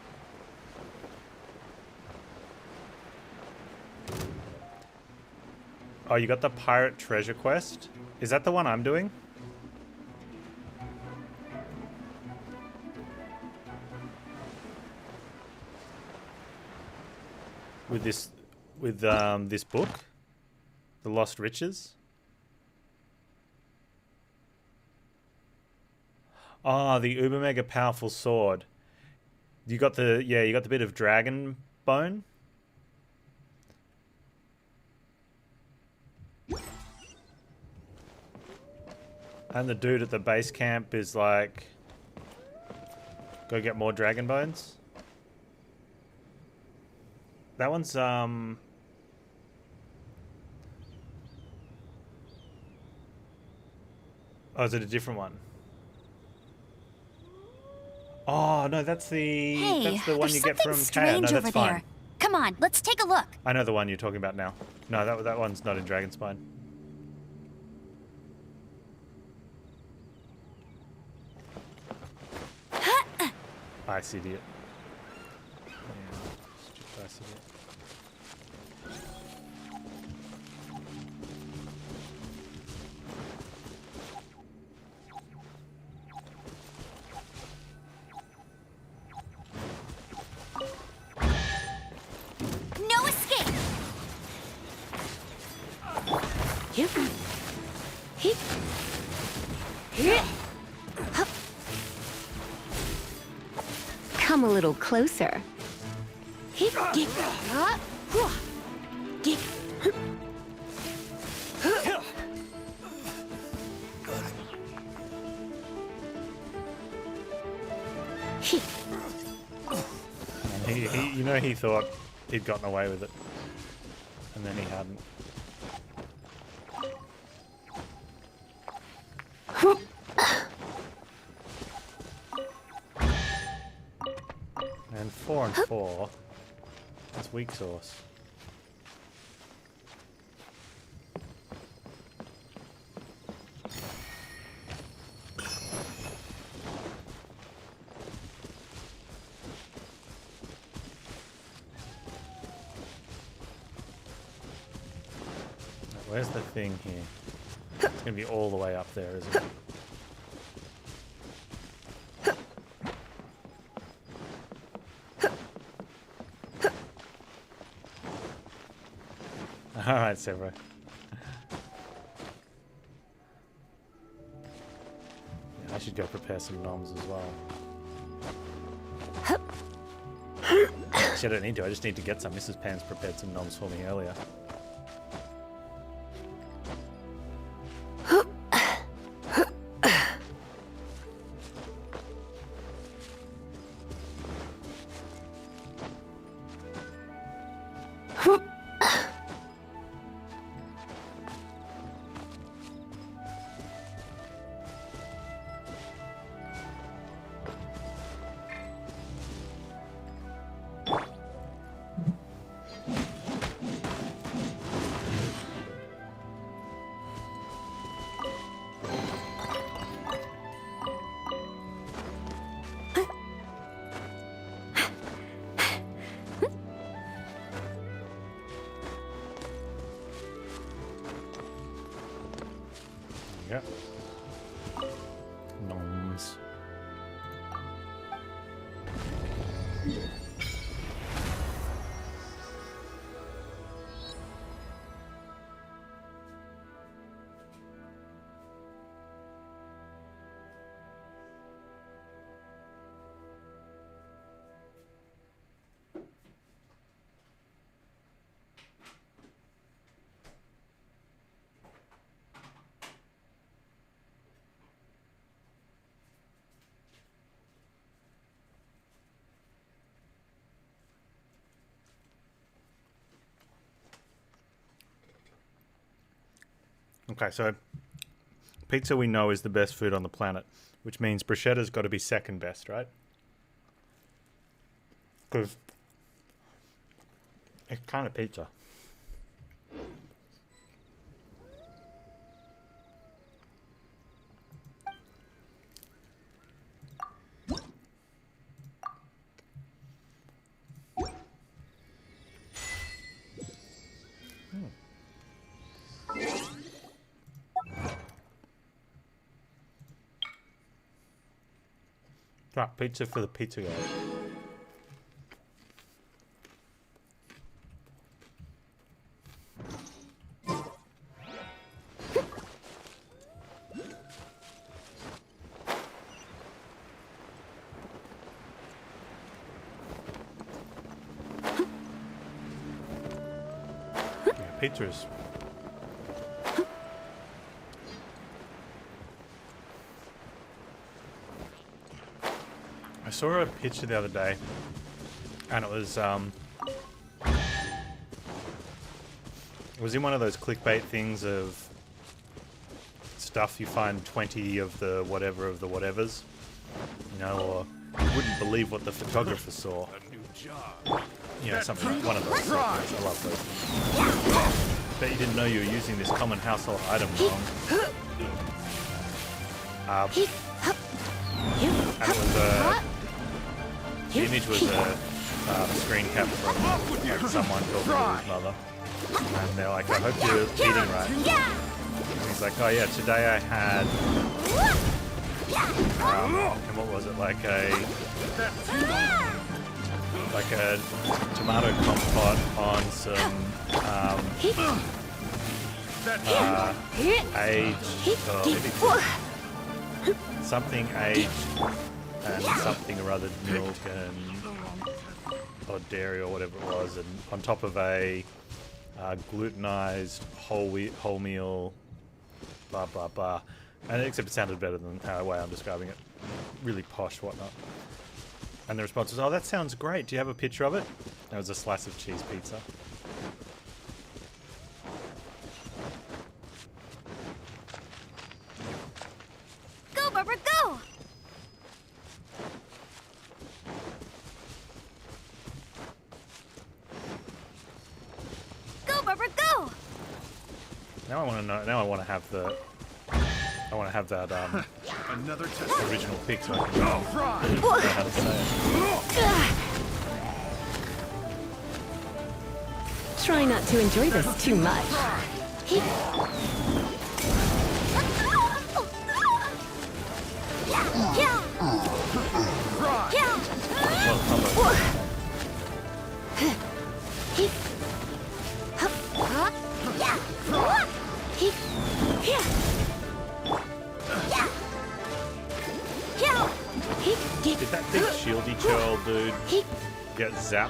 Oh, you got the Pirate Treasure Quest? Is that the one I'm doing? With this book, The Lost Riches. Ah, the uber mega powerful sword. You got the bit of dragon bone. And the dude at the base camp is like, go get more dragon bones. That one's, oh, is it a different one? Oh, no, that's the one you get from Kaya. No, that's fine. There. Come on, let's take a look. I know the one you're talking about now. No, that one's not in Dragonspine. Ice idiot. Yeah, stupid ice idiot. No escape. Come a little closer. And he thought he'd gotten away with it, and then he hadn't. And 4 and 4. That's weak sauce. Where's the thing here? It's gonna be all the way up there, isn't it? Alright, Severo. Yeah, I should go prepare some noms as well. Actually, I don't need to. I just need to get some. Mrs. Panz prepared some noms for me earlier. Yeah. Noms. Okay, so pizza we know is the best food on the planet, which means bruschetta's got to be second best, right? Because it's kind of pizza. Right, pizza for the pizza guy. Yeah, pizzas. I saw a picture the other day, and it was in one of those clickbait things of stuff you find 20 of the whatever of the whatevers, you know, or you wouldn't believe what the photographer saw. You know, something like one of those. I love those. Bet you didn't know you were using this common household item wrong. And it was the image was a screen cap from like, someone talking to his mother. And they're like, I hope you're eating right. And he's like, oh yeah, today I had, and what was it, like a tomato compote on some something aged and something or other milk and or dairy or whatever it was, and on top of a glutenized whole meal, blah blah blah. And except it sounded better than the way I'm describing it. Really posh, whatnot. And the response was, "Oh, that sounds great. Do you have a picture of it?" That was a slice of cheese pizza. Go, Barbara, go! Go, Barbara, go! Now I want to know. Now I want to have the. I want to have that Another test. original pic so I can know how to say it. Try not to enjoy this too much. churl dude gets zapped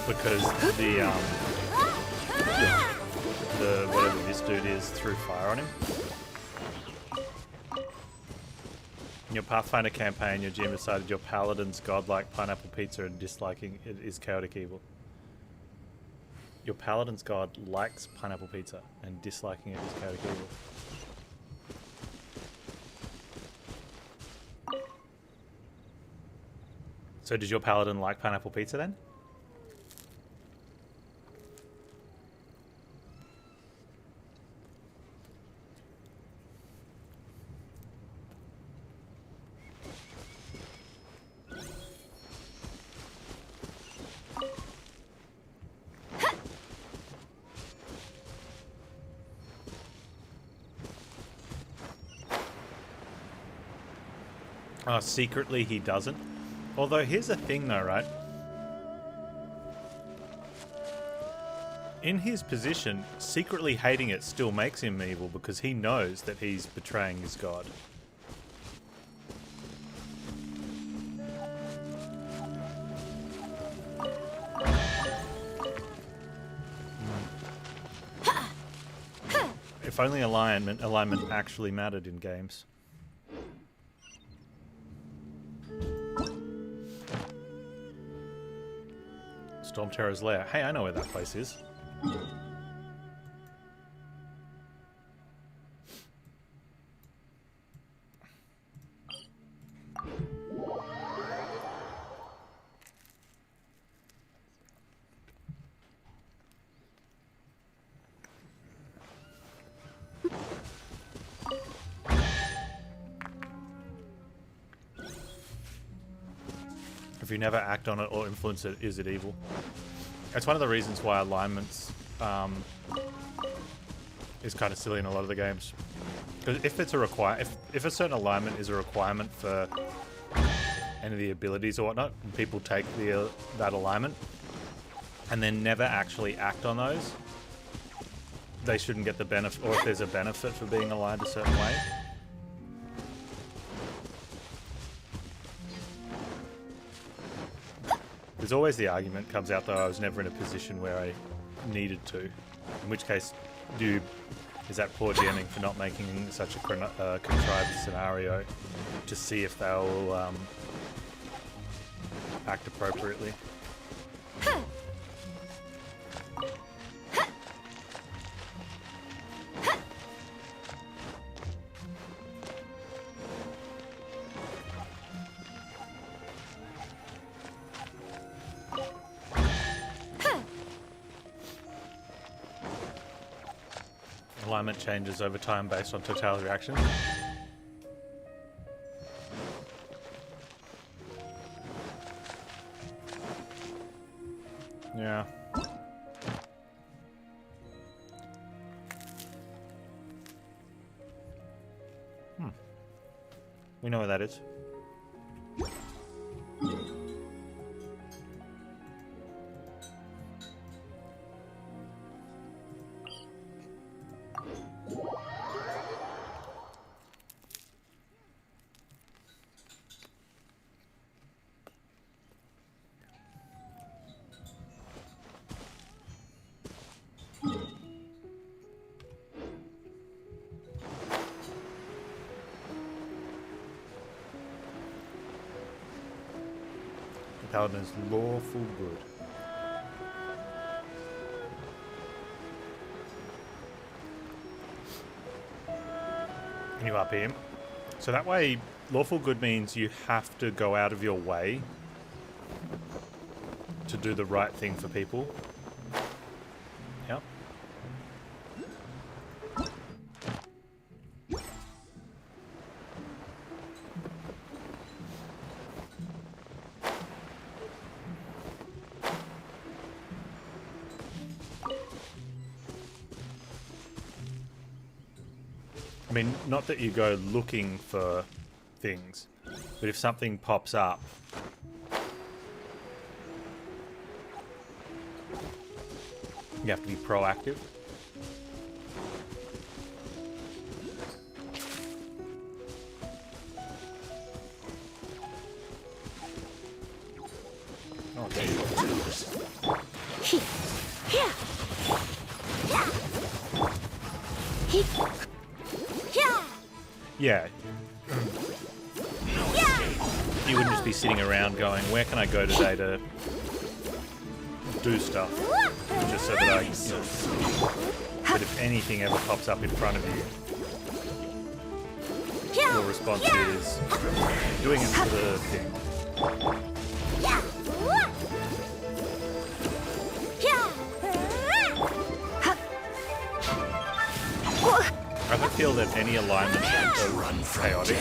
because the whatever this dude is threw fire on him. In your Pathfinder campaign, your GM decided your paladin's godlike pineapple pizza and disliking it is chaotic evil. Your paladin's god likes pineapple pizza and disliking it is chaotic evil. So does your paladin like pineapple pizza then? Oh, secretly he doesn't. Although here's the thing though, right? In his position, secretly hating it still makes him evil because he knows that he's betraying his god. If only alignment actually mattered in games. Storm Terror's lair. Hey, I know where that place is. If you never act on it or influence it, is it evil? That's one of the reasons why alignments is kind of silly in a lot of the games. Because if it's a if a certain alignment is a requirement for any of the abilities or whatnot, and people take that alignment and then never actually act on those, they shouldn't get the benefit. Or if there's a benefit for being aligned a certain way. There's always the argument comes out though I was never in a position where I needed to. In which case, is that poor GMing for not making such a contrived scenario to see if they'll act appropriately. Alignment changes over time based on totality reaction. Yeah. We know where that is. Paladin's lawful good. Can you up him? So that way, lawful good means you have to go out of your way to do the right thing for people. Yep. I mean, not that you go looking for things, but if something pops up, you have to be proactive. Yeah. You wouldn't just be sitting around going, where can I go today to do stuff? Just so that I, but if anything ever pops up in front of you, your response is doing it for the thing. I feel that any alignment of chaotic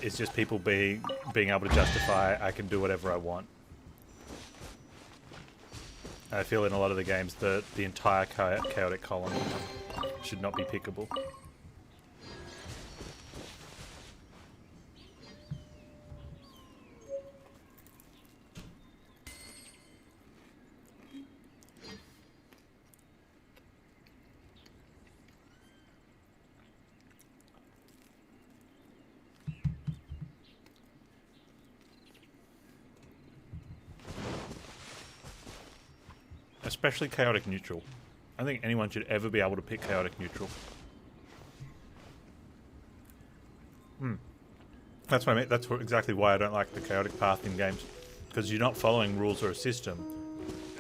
is just people being able to justify I can do whatever I want. I feel in a lot of the games that the entire chaotic column should not be pickable. Especially chaotic neutral. I think anyone should ever be able to pick chaotic neutral. That's what I mean. That's exactly why I don't like the chaotic path in games, because you're not following rules or a system.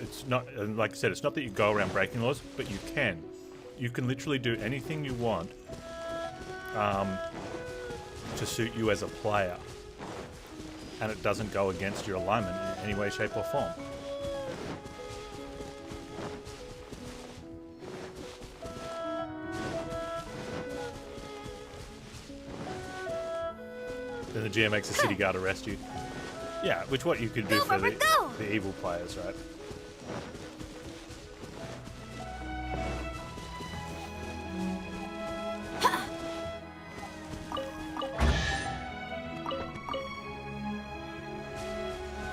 It's not, like I said, it's not that you go around breaking laws, but you can. You can literally do anything you want to suit you as a player, and it doesn't go against your alignment in any way, shape, or form. Then the GM makes the city guard arrest you. Yeah, which what you could do for the evil players, right?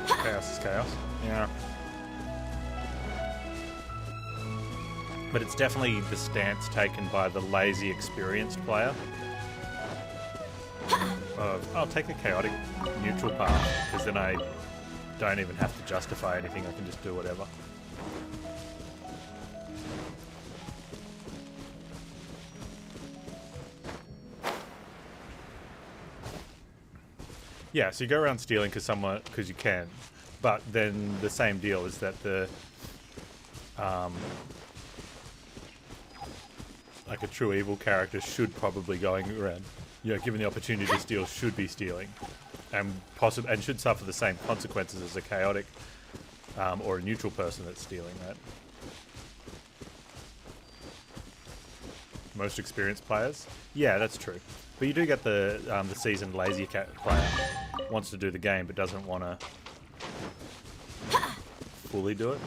Chaos is chaos. Yeah. But it's definitely the stance taken by the lazy, experienced player. I'll take a chaotic neutral path, because then I don't even have to justify anything, I can just do whatever. Yeah, so you go around stealing because you can, but then the same deal is that the like a true evil character should probably going around, given the opportunity to steal, should be stealing, and should suffer the same consequences as a chaotic or a neutral person that's stealing. Right? Most experienced players, yeah, that's true. But you do get the seasoned lazy player wants to do the game but doesn't want to fully do it.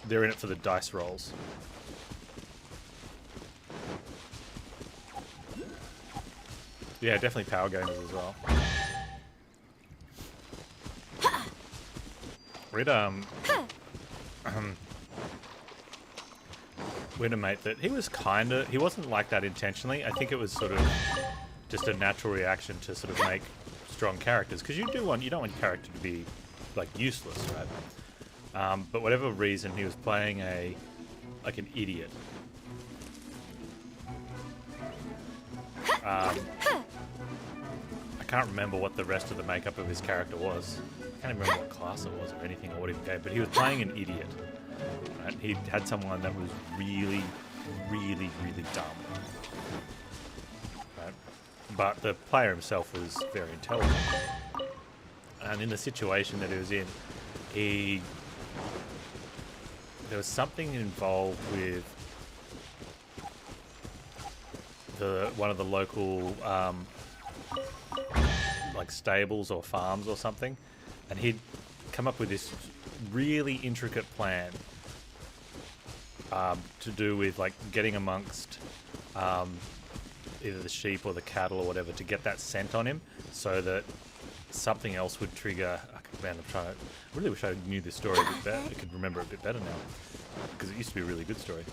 They're in it for the dice rolls. Yeah, definitely power gamers as well. We had a mate that he wasn't like that intentionally. I think it was sort of just a natural reaction to sort of make strong characters, because you don't want your character to be like useless, right? But whatever reason, he was playing like an idiot. I can't remember what the rest of the makeup of his character was. I can't even remember what class it was or anything or what he gave, but he was playing an idiot. Right? He had someone that was really, really, really dumb. Right? But the player himself was very intelligent. And in the situation that he was in, there was something involved with one of the local like stables or farms or something, and he'd come up with this really intricate plan to do with like getting amongst either the sheep or the cattle or whatever to get that scent on him, so that something else would trigger. Man, I really wish I knew this story a bit better. I could remember it a bit better now, because it used to be a really good story.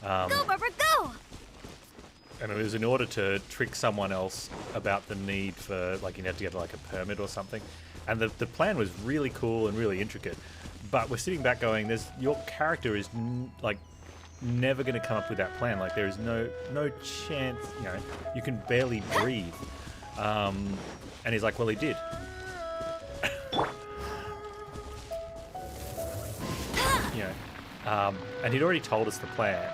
Go, Barbara, go! And it was in order to trick someone else about the need for, like, you had to get like a permit or something. And the plan was really cool and really intricate. But we're sitting back going, your character is like never going to come up with that plan. Like, there is no chance. You know, you can barely breathe. And he's like, well, he did. You know, and he'd already told us the plan.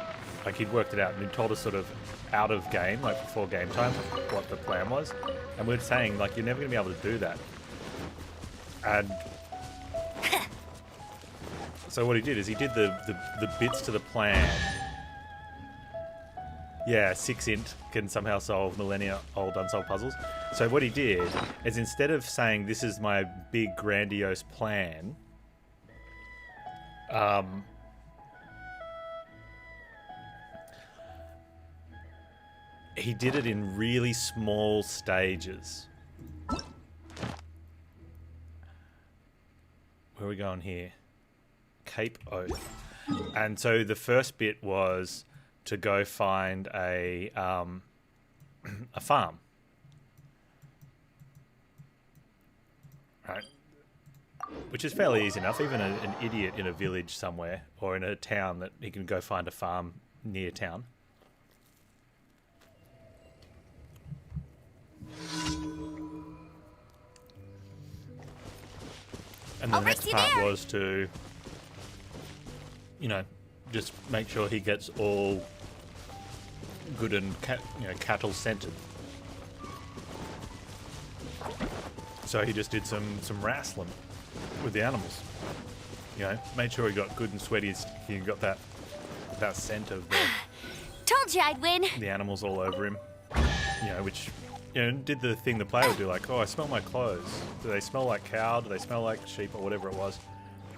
Like, he'd worked it out, and he'd told us sort of out of game, like before game time, what the plan was. And we were saying, like, you're never going to be able to do that. And so what he did is he did the bits to the plan. Yeah, 6 int can somehow solve millennia-old unsolved puzzles. So what he did is, instead of saying, this is my big grandiose plan, he did it in really small stages. Where are we going here? Cape Oath. And so the first bit was to go find a farm. Right. Which is fairly easy enough. Even an idiot in a village somewhere or in a town, that he can go find a farm near town. And the next part was to, you know, just make sure he gets all good and cattle centered. So he just did some wrestling with the animals. You know, made sure he got good and sweaty. He got that scent of Told you I'd win. the animals all over him. You know, which, you know, did the thing the player would do, like, oh, I smell my clothes. Do they smell like cow? Do they smell like sheep or whatever it was?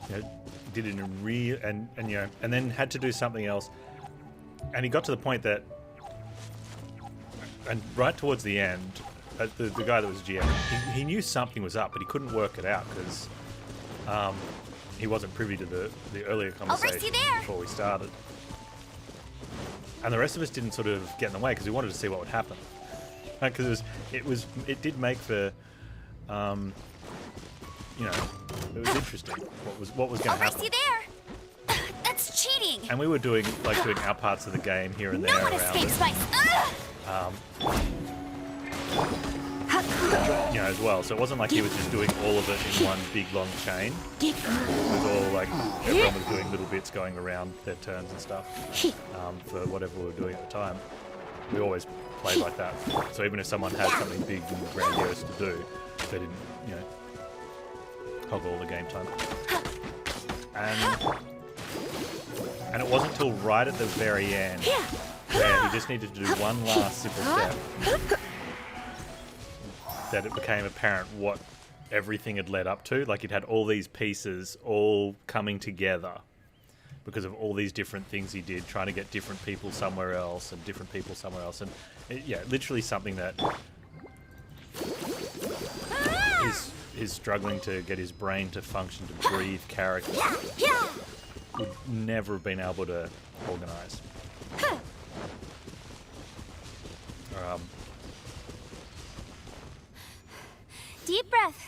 You know, did it in real, and you know, and then had to do something else. And he got to the point that, and right towards the end, the guy that was GM, he knew something was up, but he couldn't work it out because he wasn't privy to the earlier conversation before we started. And the rest of us didn't sort of get in the way because we wanted to see what would happen. Because it did make for, you know, it was interesting what was going to happen. You there. That's cheating. And we were doing our parts of the game here and there No one around escapes it. You know, as well. So it wasn't like he was just doing all of it in one big long chain. It was all like everyone was doing little bits going around their turns and stuff for whatever we were doing at the time. We always played like that. So even if someone had something big and grandiose to do, they didn't, you know, hog all the game time. And it wasn't until right at the very end where he just needed to do one last simple step that it became apparent what everything had led up to. Like, it had all these pieces all coming together because of all these different things he did, trying to get different people somewhere else and different people somewhere else. And yeah, literally something that is struggling to get his brain to function, to breathe character. Would never have been able to organise. Deep breath.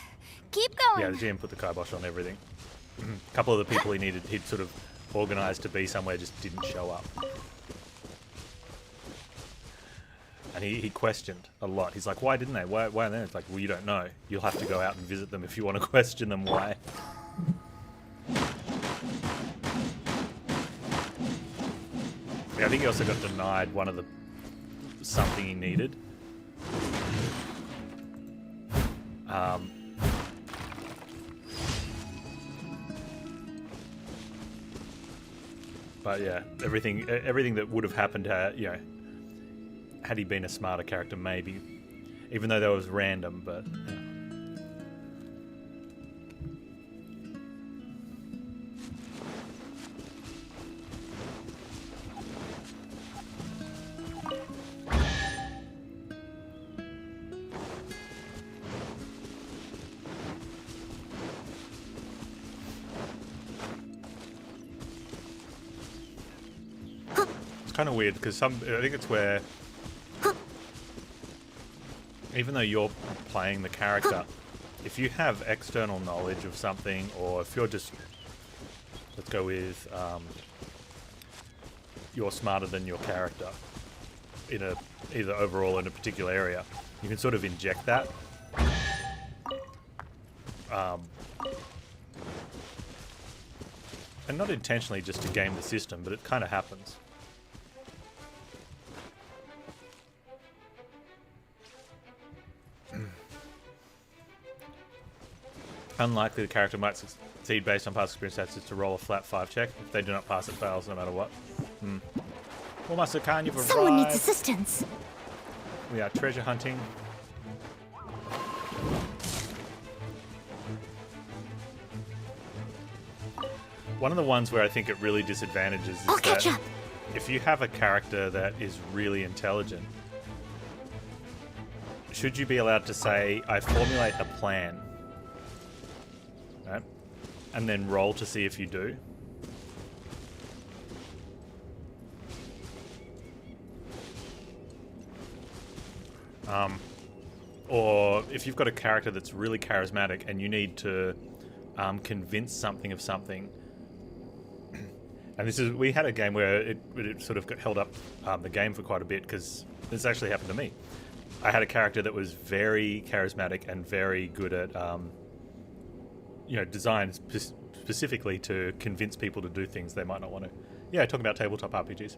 Keep going. Yeah, the GM put the kibosh on everything. A couple of the people he'd sort of organised to be somewhere just didn't show up. And he questioned a lot. He's like, why didn't they? Why aren't they? It's like, well, you don't know. You'll have to go out and visit them if you want to question them why. Yeah, I think he also got denied something he needed. But yeah, everything that would have happened, you know, had he been a smarter character, maybe, even though that was random. But yeah. It's kind of weird because I think it's where even though you're playing the character, if you have external knowledge of something, or if you're just, let's go with, you're smarter than your character in a either overall in a particular area, you can sort of inject that. And not intentionally just to game the system, but it kind of happens. Unlikely the character might succeed based on past experience stats is to roll a flat 5 check. If they do not pass, it fails no matter what. Well, Master Khan, you've arrived. Someone needs assistance. We are treasure hunting. One of the ones where I think it really disadvantages is I'll catch that up. if you have a character that is really intelligent, should you be allowed to say, I formulate a plan, right? And then roll to see if you do? Or if you've got a character that's really charismatic and you need to convince something of something. And we had a game where it sort of got held up the game for quite a bit, because this actually happened to me. I had a character that was very charismatic and very good at, designed specifically to convince people to do things they might not want to. Yeah, talking about tabletop RPGs.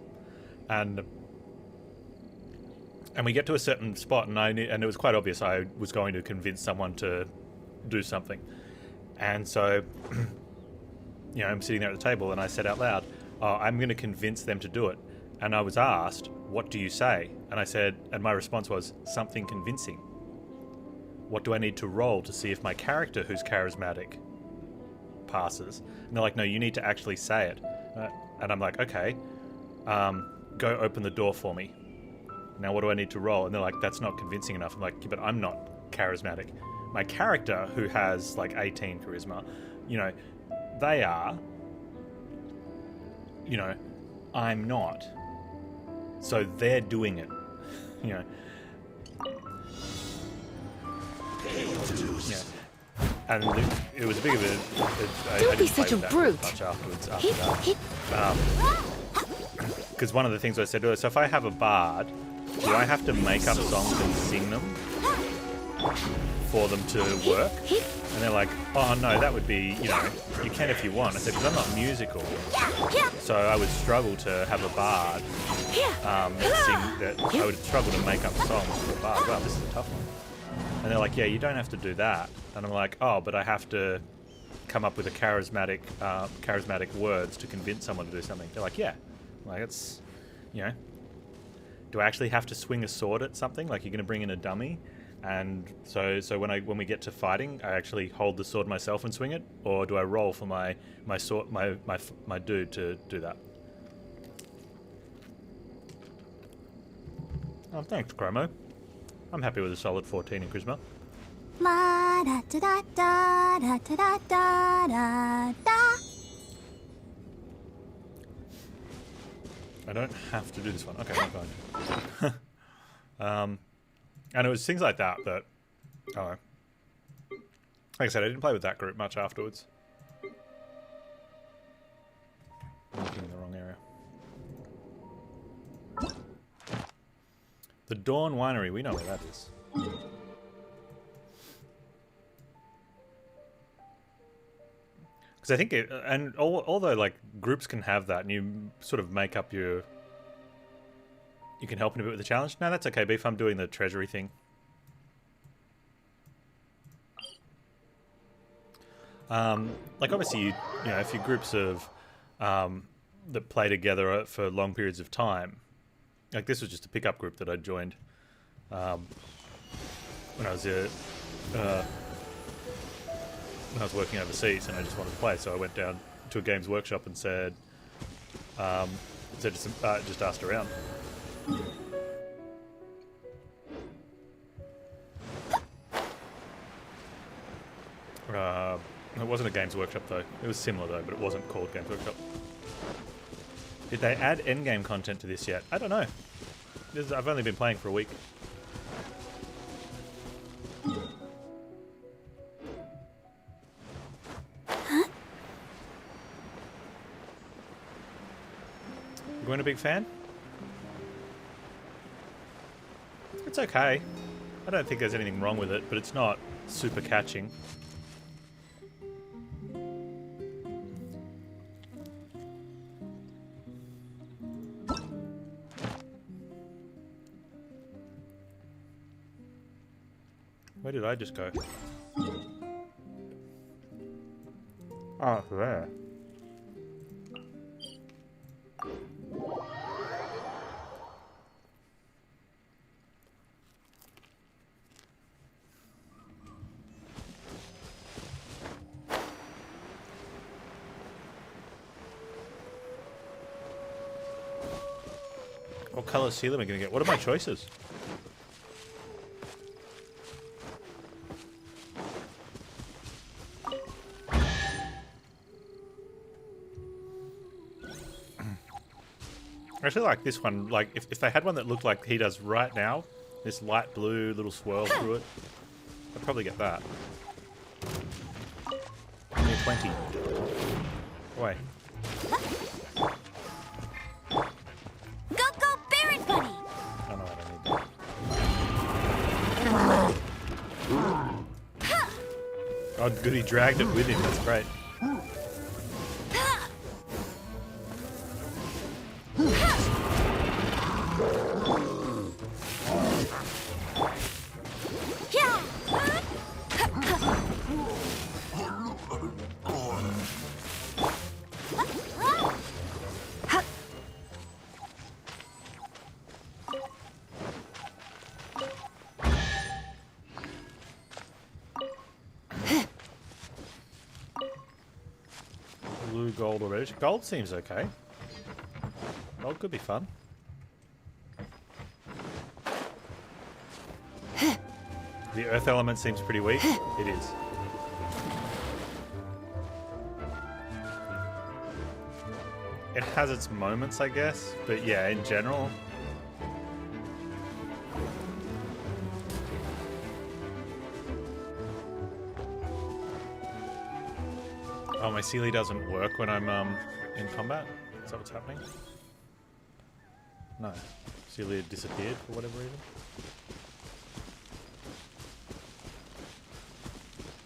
And we get to a certain spot, and it was quite obvious I was going to convince someone to do something. And so, I'm sitting there at the table, and I said out loud, "Oh, I'm going to convince them to do it." And I was asked, "What do you say?" And I said, and my response was, "Something convincing." What do I need to roll to see if my character, who's charismatic, passes? And they're like, "No, you need to actually say it." And I'm like, "Okay, go open the door for me. Now what do I need to roll?" And they're like, "That's not convincing enough." I'm like, "Yeah, but I'm not charismatic. My character, who has like 18 charisma, they are. I'm not. So they're doing it. Yeah. And it was a big of a... Don't be such a brute. Much afterwards, after that. Because one of the things I said earlier, so if I have a bard, do I have to make up songs and sing them for them to work? And they're like, "Oh no, that would be, you can if you want." I said, "Because I'm not musical, so I would struggle to have a bard sing that. I would struggle to make up songs for a bard." Wow, this is a tough one. And they're like, "Yeah, you don't have to do that." And I'm like, "Oh, but I have to come up with a charismatic words to convince someone to do something." They're like, "Yeah." Like, it's, do I actually have to swing a sword at something? Like, you're going to bring in a dummy? And so when we get to fighting, I actually hold the sword myself and swing it? Or do I roll for my sword, my dude to do that? Oh, thanks, Chromo. I'm happy with a solid 14 in charisma. La da da da da da da da da da. I don't have to do this one. Okay, I'm fine. And it was things like that that, I don't know. Like I said, I didn't play with that group much afterwards. I'm looking in the wrong area. The Dawn Winery, we know where that is. Because I think although like groups can have that, and you sort of make up you can help in a bit with the challenge. No, that's okay, Beef. I'm doing the treasury thing. Like obviously, if you're groups of that play together for long periods of time, like this was just a pickup group that I joined when I was working overseas, and I just wanted to play, so I went down to a Games Workshop and said, just asked around. It wasn't a Games Workshop though. It was similar though, but it wasn't called Games Workshop. Did they add endgame content to this yet? I don't know. I've only been playing for a week. Gwen a big fan? It's okay. I don't think there's anything wrong with it, but it's not super catching. Where did I just go? Oh, there. What color seal am I going to get? What are my choices? I actually like this one. Like, if they had one that looked like he does right now, this light blue little swirl through it, I'd probably get that. Near 20. Wait. Go, go, Barrett Bunny! Oh no, I don't need that. Oh, good, he dragged it with him. That's great. Blue, gold, or reddish. Gold seems okay. Gold could be fun. The earth element seems pretty weak. It is. It has its moments, I guess. But yeah, in general. Oh, my Sealy doesn't work when I'm in combat? Is that what's happening? No. Sealy had disappeared for whatever reason.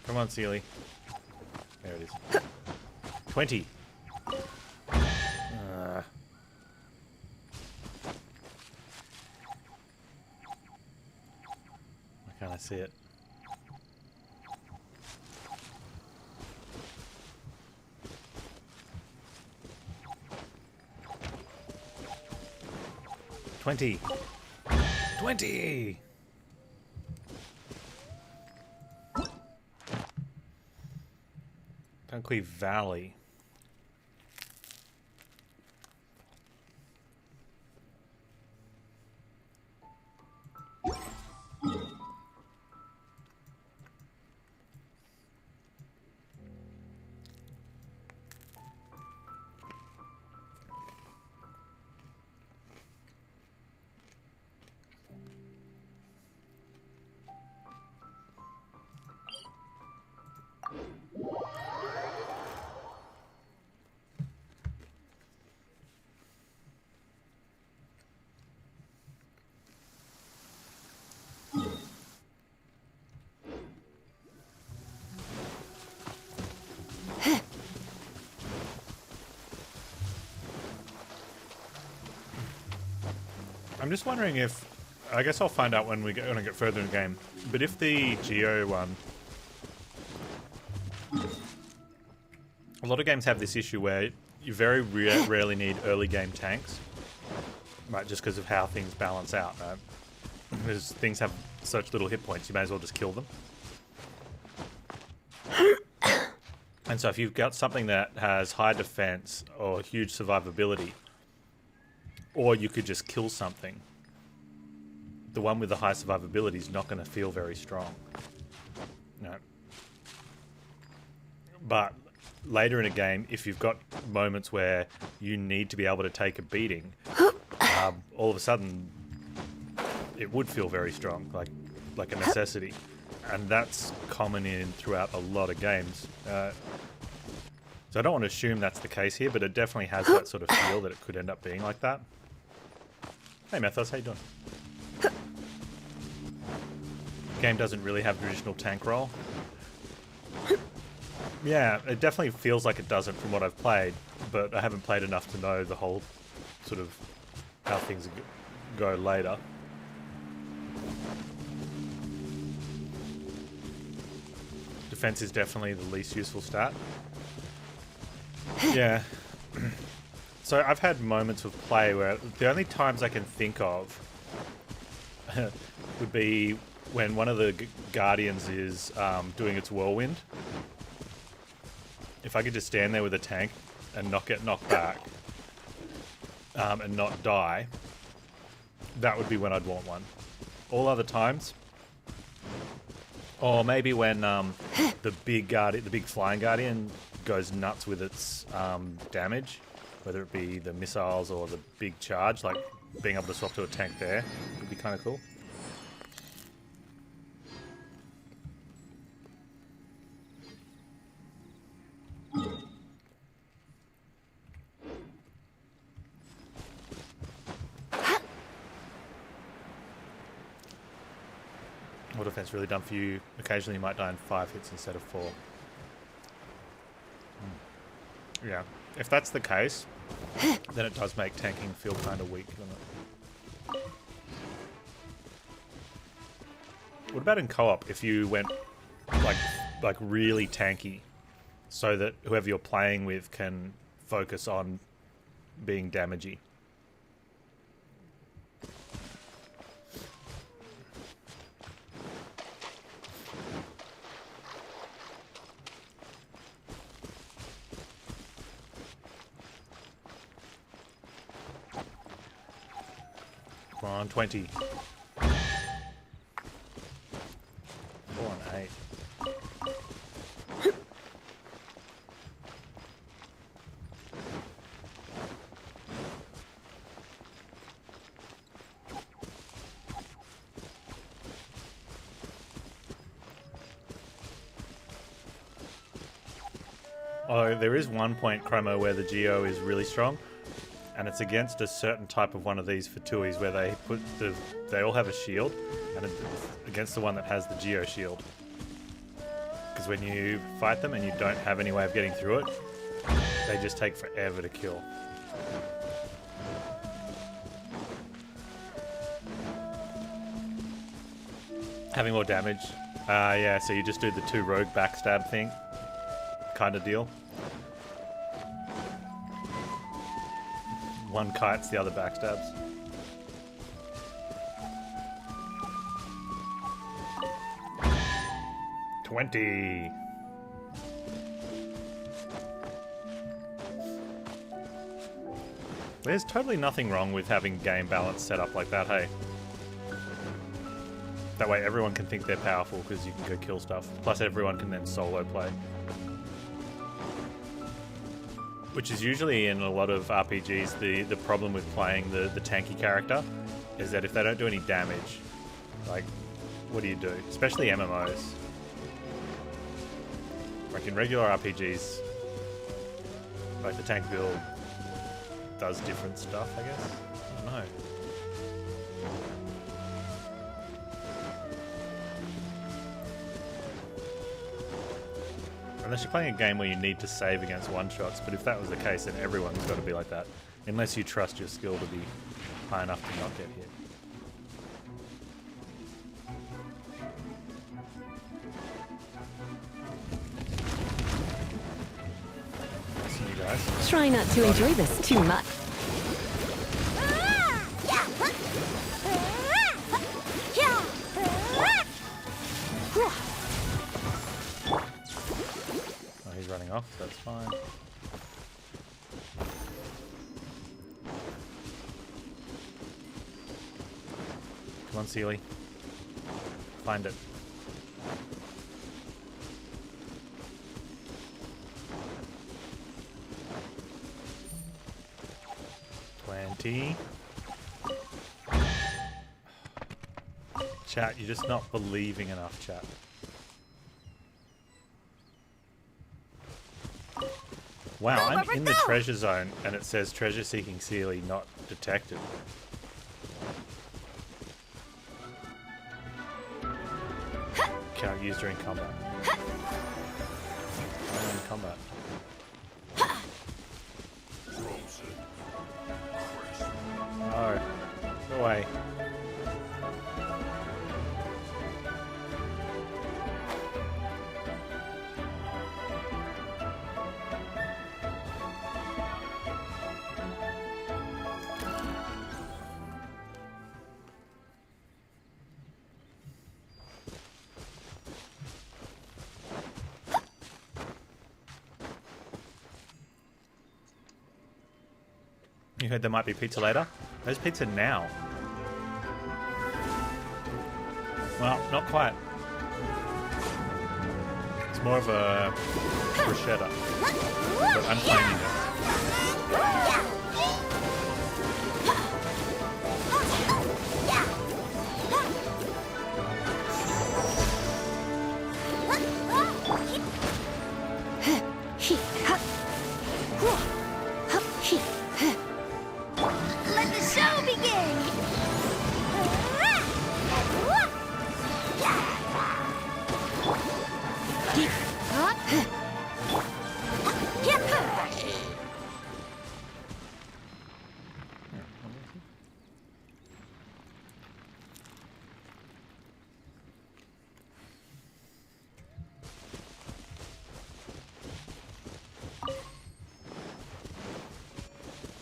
Come on, Sealy. There it is. 20. Why can't I see it? $20. Dunkley Valley. I'm just wondering if... I guess I'll find out when I get further in the game. But if the Geo one... A lot of games have this issue where you very rarely need early game tanks. Right, just because of how things balance out, right? Because things have such little hit points, you may as well just kill them. And so if you've got something that has high defense or huge survivability, or you could just kill something, the one with the high survivability is not going to feel very strong. No. But later in a game, if you've got moments where you need to be able to take a beating, all of a sudden it would feel very strong, like a necessity. And that's common throughout a lot of games. So So I don't want to assume that's the case here, but it definitely has that sort of feel that it could end up being like that. Hey Methos, how you doing? Game doesn't really have traditional tank role. Yeah, it definitely feels like it doesn't from what I've played, but I haven't played enough to know the whole sort of how things go later. Defense is definitely the least useful stat. Yeah. So I've had moments of play where the only times I can think of would be when one of the Guardians is doing its whirlwind. If I could just stand there with a tank and not get knocked back and not die, that would be when I'd want one. All other times, or maybe when the big flying Guardian goes nuts with its damage, whether it be the missiles or the big charge, like being able to swap to a tank there would be kind of cool. What defense really done for you? Occasionally you might die in 5 hits instead of 4. Yeah, if that's the case, then it does make tanking feel kind of weak, doesn't it? What about in co-op if you went like really tanky, so that whoever you're playing with can focus on being damagey? Come on, 20. 4 and 8. Oh, there is one point, Chromo, where the Geo is really strong, and it's against a certain type of one of these Fatuis where they all have a shield, and it's against the one that has the Geo shield. Because when you fight them and you don't have any way of getting through it, they just take forever to kill. Having more damage. Yeah, so you just do the 2 rogue backstab thing. Kind of deal. One kites, the other backstabs. $20. There's totally nothing wrong with having game balance set up like that, hey? That way everyone can think they're powerful because you can go kill stuff. Plus everyone can then solo play. Which is usually in a lot of RPGs, the problem with playing the tanky character is that if they don't do any damage, like, what do you do? Especially MMOs. Like in regular RPGs, like the tank build does different stuff, I guess. I don't know. Unless you're playing a game where you need to save against one-shots, but if that was the case, then everyone's got to be like that. Unless you trust your skill to be high enough to not get hit. See you guys. Try not to enjoy this too much. He's running off, so that's fine. Come on, Sealy. Find it. Chat, you're just not believing enough, chat. Wow, I'm in the treasure zone and it says treasure seeking Sealy not detected. Can't use during combat. I'm in combat. Oh, no way. You heard there might be pizza later? There's pizza now. Well, not quite. It's more of a bruschetta, but I'm claiming it. Let the show begin!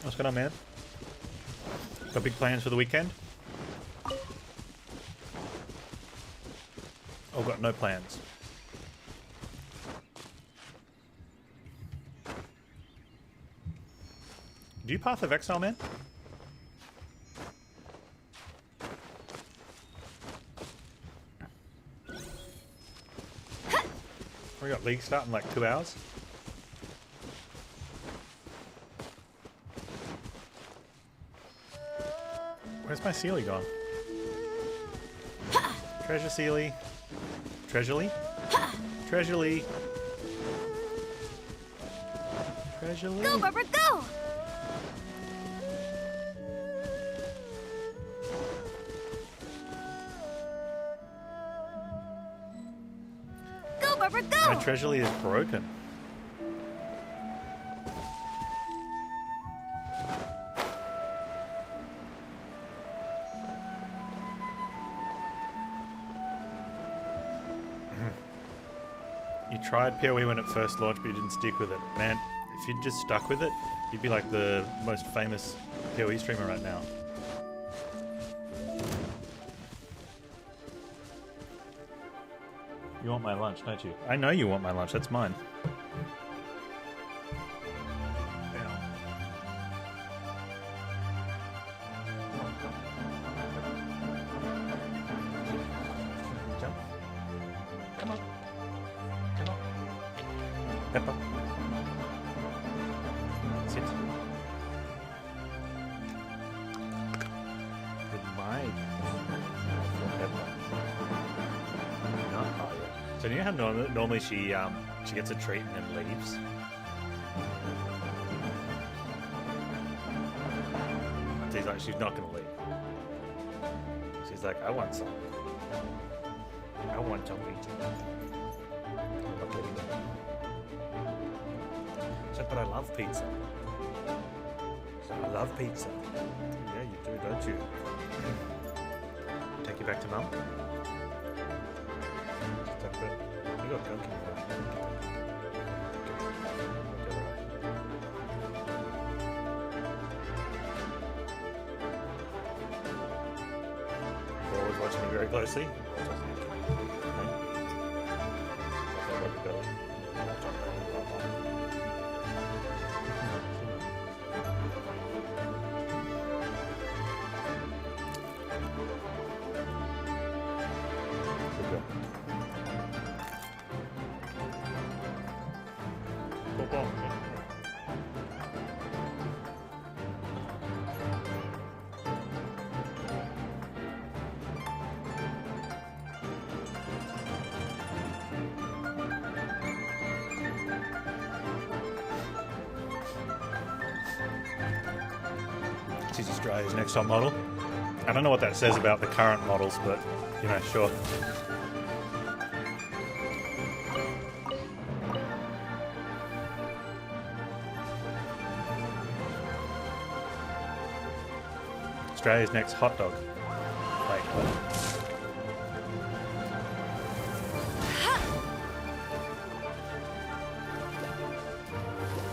What's going on, man? Got big plans for the weekend? Oh, got no plans. Do you Path of Exile, man? We got League start in like 2 hours. Where's my Sealy gone? Treasure Sealy. Treasury? Treasury. Treasury. Go, Barbara, go! Go, Barbara, go! My Treasury is broken. You tried PoE when it first launched, but you didn't stick with it. Man, if you'd just stuck with it, you'd be like the most famous PoE streamer right now. You want my lunch, don't you? I know you want my lunch, that's mine. Jump. Come on. Come on. Pepper. Sit. Goodbye. Pepper. Not higher. So you know how normally she gets a treat and then leaves? She's not gonna leave. She's like, I want some. I want some pizza. I'm not getting it. She said, but I love pizza. I love pizza. Yeah, you do, don't you? Take you back to mum? She's like, but you got milk in your Always watching me very closely. She's Australia's next top model. I don't know what that says about the current models, but, you know, sure. Australia's next hot dog. Wait, what?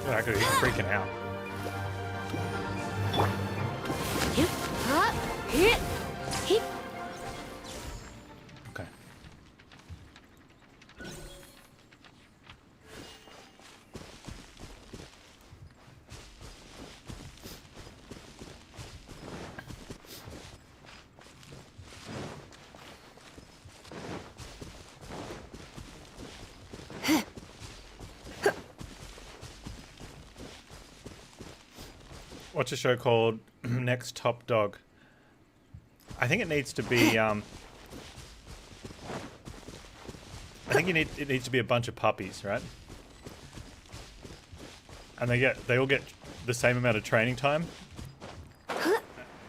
Oh, I could be freaking out. Okay. What's a show called Next Top Dog? I think it needs to be. I think it needs to be a bunch of puppies, right? And they all get the same amount of training time,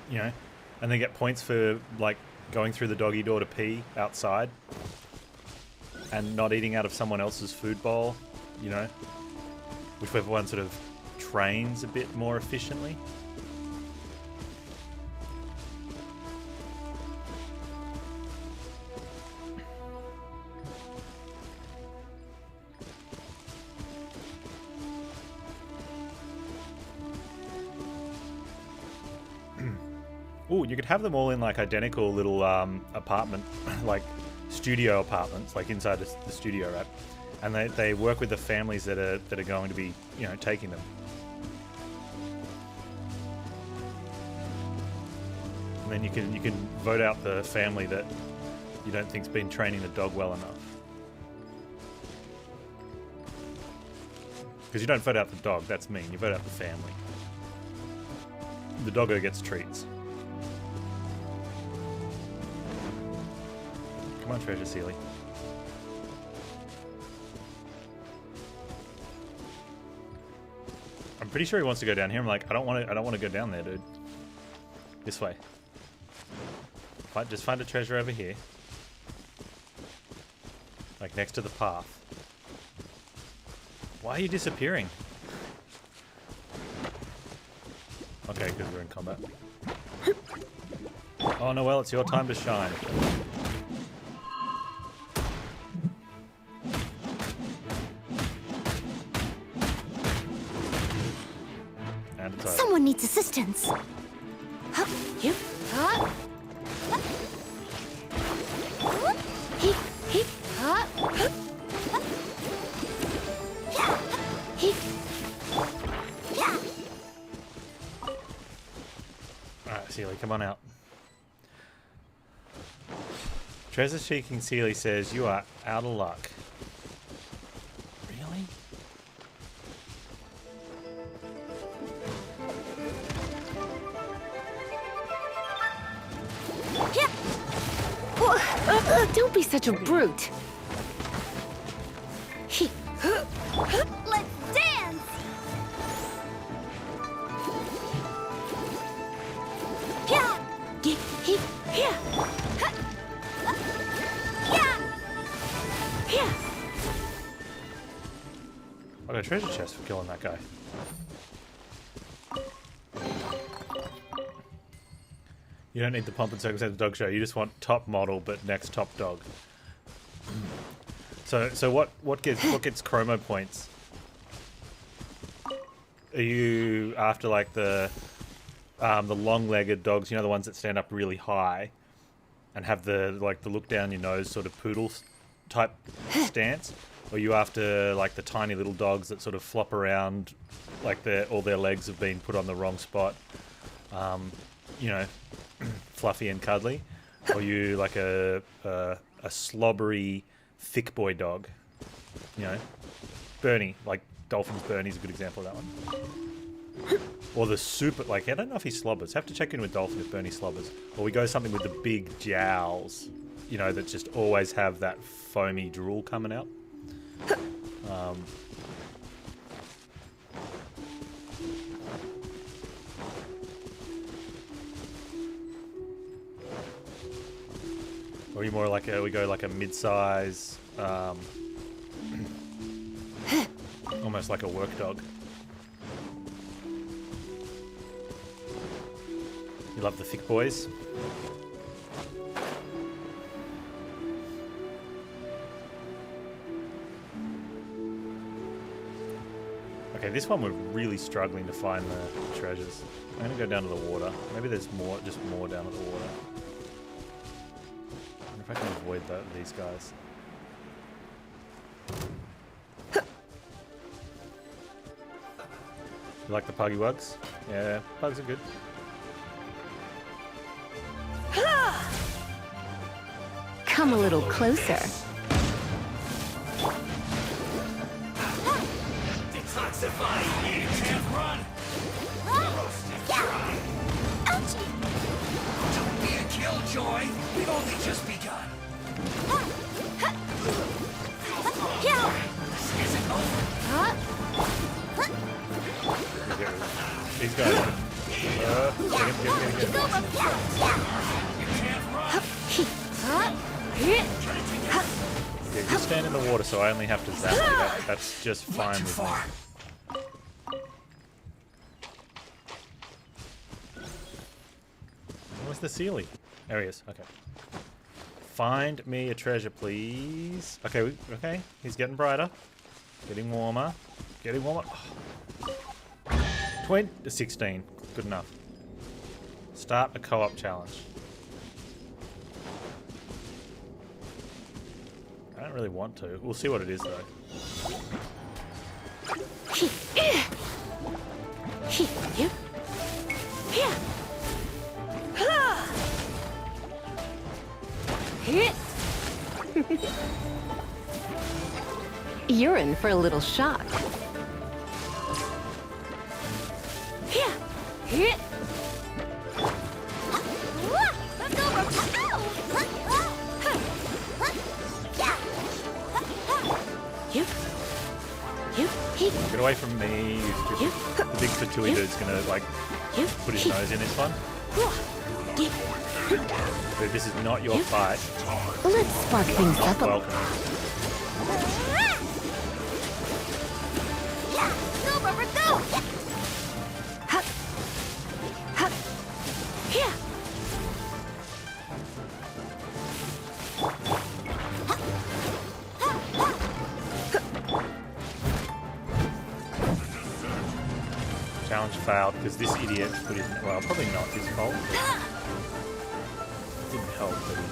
you know, and they get points for like going through the doggy door to pee outside and not eating out of someone else's food bowl, you know, whichever one sort of trains a bit more efficiently. Ooh, you could have them all in like identical little apartment, like studio apartments, like inside the studio, right? And they work with the families that are going to be, you know, taking them. And then you can vote out the family that you don't think's been training the dog well enough. Because you don't vote out the dog, that's mean. You vote out the family. The doggo gets treats. Come on, Treasure Sealy. I'm pretty sure he wants to go down here. I'm like, I don't want to go down there, dude. This way. Just find a treasure over here. Like next to the path. Why are you disappearing? Okay, because we're in combat. Oh, Noelle, it's your time to shine. And it's over. Someone needs assistance. Alright, Sealy, come on out. Treasure Seeking Sealy says you are out of luck. Really? Don't be such a brute. Let's dance! I got a treasure chest for killing that guy. You don't need the pomp and circumstance dog show. You just want top model, but next top dog. So what gets chromo points? Are you after like the long-legged dogs? You know, the ones that stand up really high and have the look down your nose sort of poodle type stance, or are you after like the tiny little dogs that sort of flop around, like all their legs have been put on the wrong spot? You know, fluffy and cuddly, or you like a slobbery, thick boy dog? You know, Bernie, like Dolphin's Bernie's a good example of that one. Or the super, like, I don't know if he slobbers. Have to check in with Dolphin if Bernie slobbers. Or we go something with the big jowls, you know, that just always have that foamy drool coming out. Or are you more like we go like a mid-size, almost like a work dog. You love the thick boys? Okay, this one we're really struggling to find the treasures. I'm gonna go down to the water. Maybe there's more, just more down at the water. I wonder if I can avoid these guys. You like the puggy wugs? Yeah, bugs are good. Come a little closer. Detoxify! You can't run! Don't be a killjoy! We've only just begun! This isn't over! These guys. Get him. You can't run! Yeah, you stand in the water, so I only have to zap you. That's just fine Too with me. far. Where's the Sealy? There he is. Okay. Find me a treasure, please. Okay, okay. He's getting brighter. Getting warmer. Getting warmer. Oh. 16. Good enough. Start a co-op challenge. I don't really want to. We'll see what it is, though. You're in for a little shock. Get away from me, you stupid. The big Fatui dude's gonna, like, put his nose in this one. Dude, this is not your fight. Let's spark things up a Welcome. Challenge failed because this idiot put his, well, probably not his fault. But it didn't help that he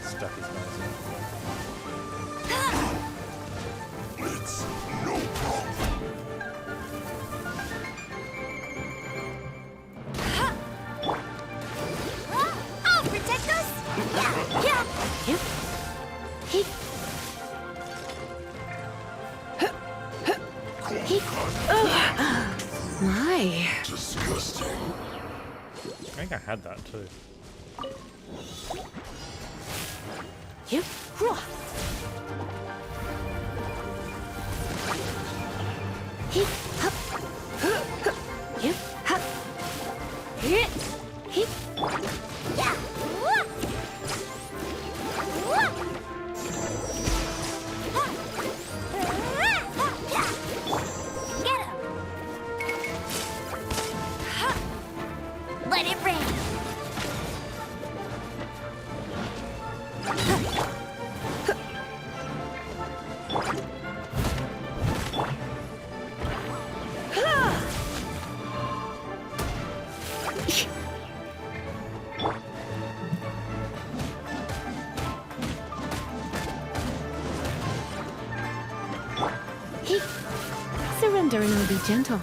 stuck his nose in. It's no problem. I'll protect us! Yeah! My. Disgusting. I think I had that too. Let it rain! Surrender and I'll be gentle.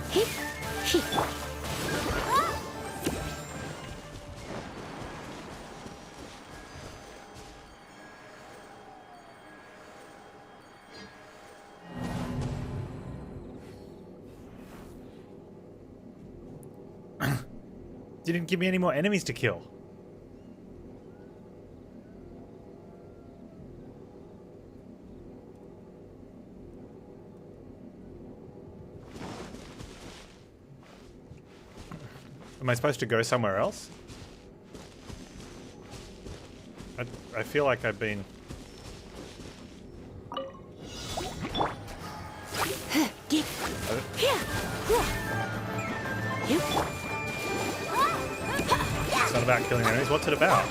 Didn't give me any more enemies to kill. Am I supposed to go somewhere else? I feel like I've been... It's not about killing enemies. What's it about?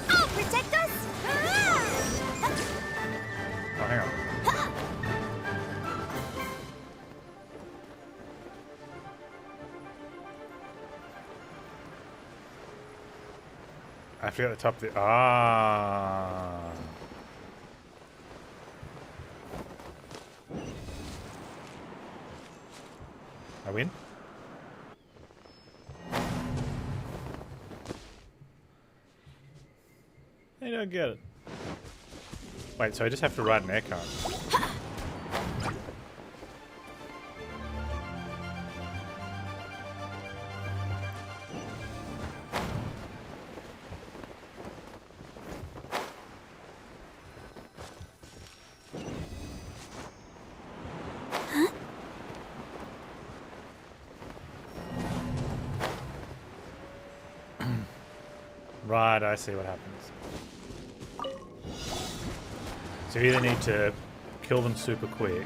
I'll protect us! Oh, hang on. I forget the top of the... Ah. I win? I don't get it. Wait, so I just have to ride an air current? Right, I see what happens. So you either need to kill them super quick.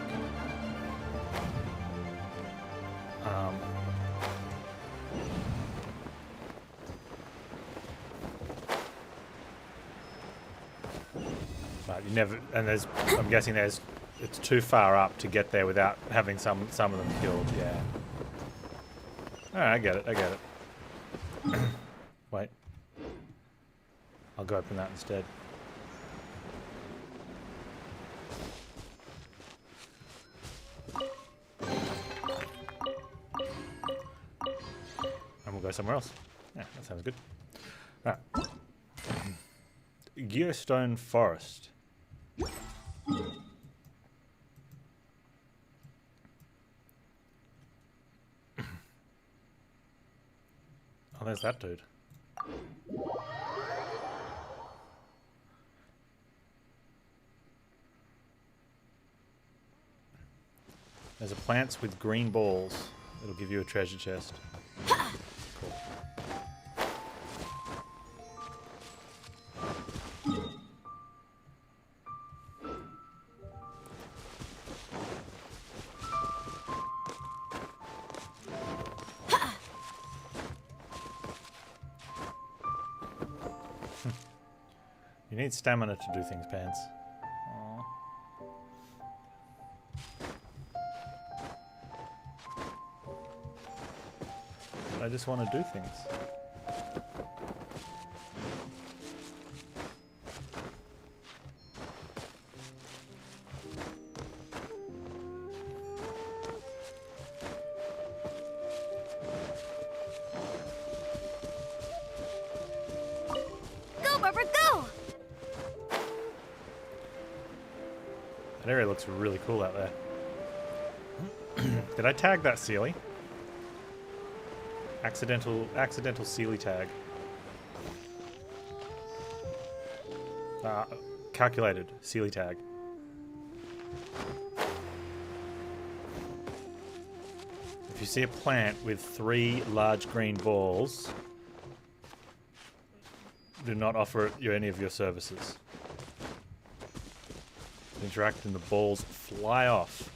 But you never, and there's, I'm guessing there's, it's too far up to get there without having some of them killed, yeah. Alright, I get it, I get it. Wait. I'll go open that instead. And we'll go somewhere else. Yeah, that sounds good. Alright. Gearstone Forest. Oh, there's that dude. There's a plants with green balls. It'll give you a treasure chest. Cool. You need stamina to do things, Panz. Aw. I just want to do things. Go, Barbara, go! That area looks really cool out there. Did I tag that Sealy? Accidental Sealy tag. Calculated Sealy tag. If you see a plant with 3 large green balls, do not offer it any of your services. Interact and the balls fly off.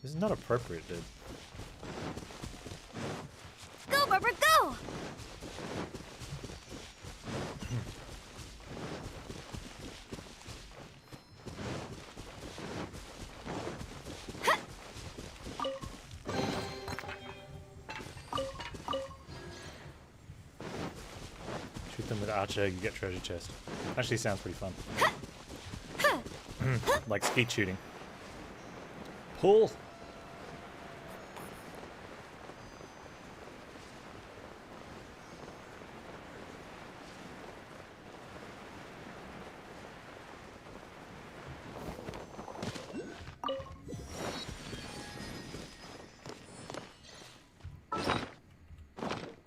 This is not appropriate, dude. Go, Barbara, go! Shoot them with archer, you get treasure chest. Actually sounds pretty fun. Like skeet shooting. Pull!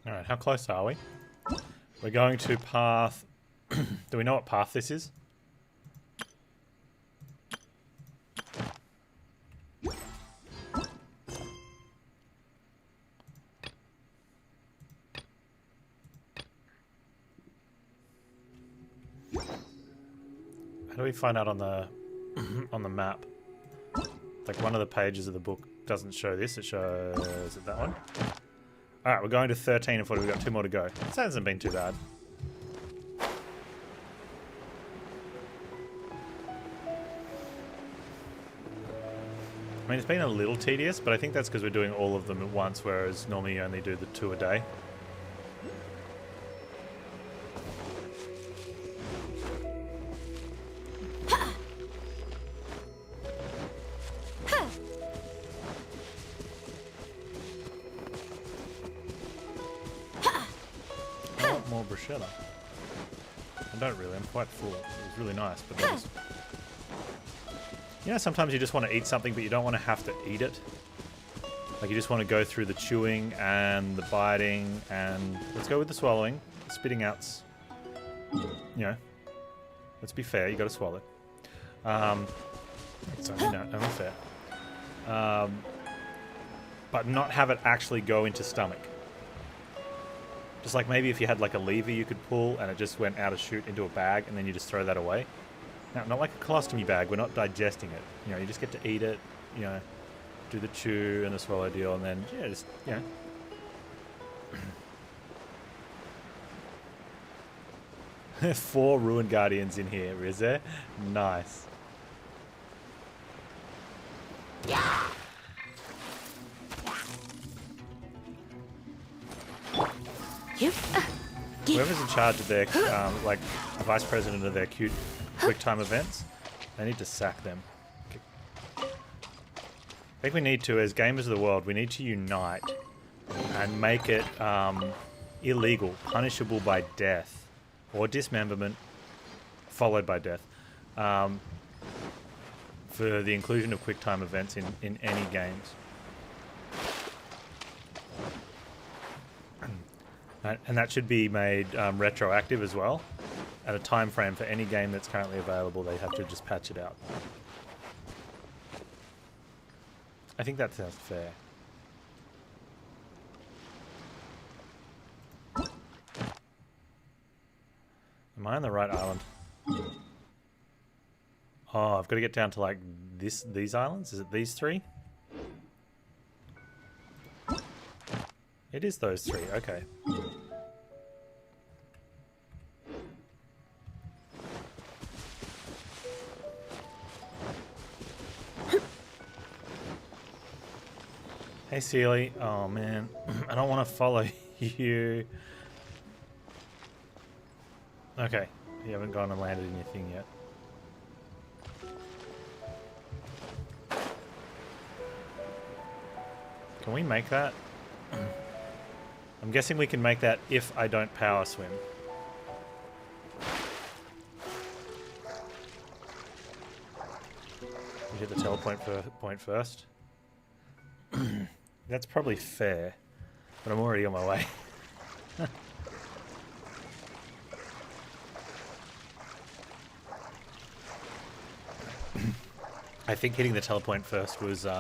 Alright, how close are we? We're going to path... Do we know what path this is? do we find out on the on the map? Like one of the pages of the book doesn't show this. It shows is it that one. All right, we're going to 13 and 40. We've got 2 more to go. This hasn't been too bad. I mean, it's been a little tedious, but I think that's because we're doing all of them at once, whereas normally you only do the 2 a day. I want more bruschetta. I don't really, I'm quite full. It was really nice, but then you know, sometimes you just want to eat something, but you don't want to have to eat it. Like, you just want to go through the chewing and the biting, and let's go with the swallowing. The spitting out's, you know, let's be fair, you got to swallow. It's only fair. But not have it actually go into stomach. Just like maybe if you had like a lever you could pull and it just went out of chute into a bag and then you just throw that away. Now, not like a colostomy bag, we're not digesting it. You know, you just get to eat it, you know, do the chew and the swallow deal, and then, yeah, just, you know. 4 Ruined Guardians in here, is there? Nice. Whoever's in charge of their, like, the vice president of their quick time events, they need to sack them. I think we need to, as gamers of the world, we need to unite and make it illegal, punishable by death or dismemberment, followed by death, for the inclusion of quick time events in any games. And that should be made retroactive as well. At a time frame for any game that's currently available, they have to just patch it out. I think that sounds fair. Am I on the right island? Oh, I've got to get down to like these islands? Is it these 3? It is those 3, okay. Hey Sealy, oh man, I don't want to follow you. Okay, you haven't gone and landed in your thing yet. Can we make that? I'm guessing we can make that if I don't power swim. We hit the teleport point first. That's probably fair, but I'm already on my way. I think hitting the teleport point first was a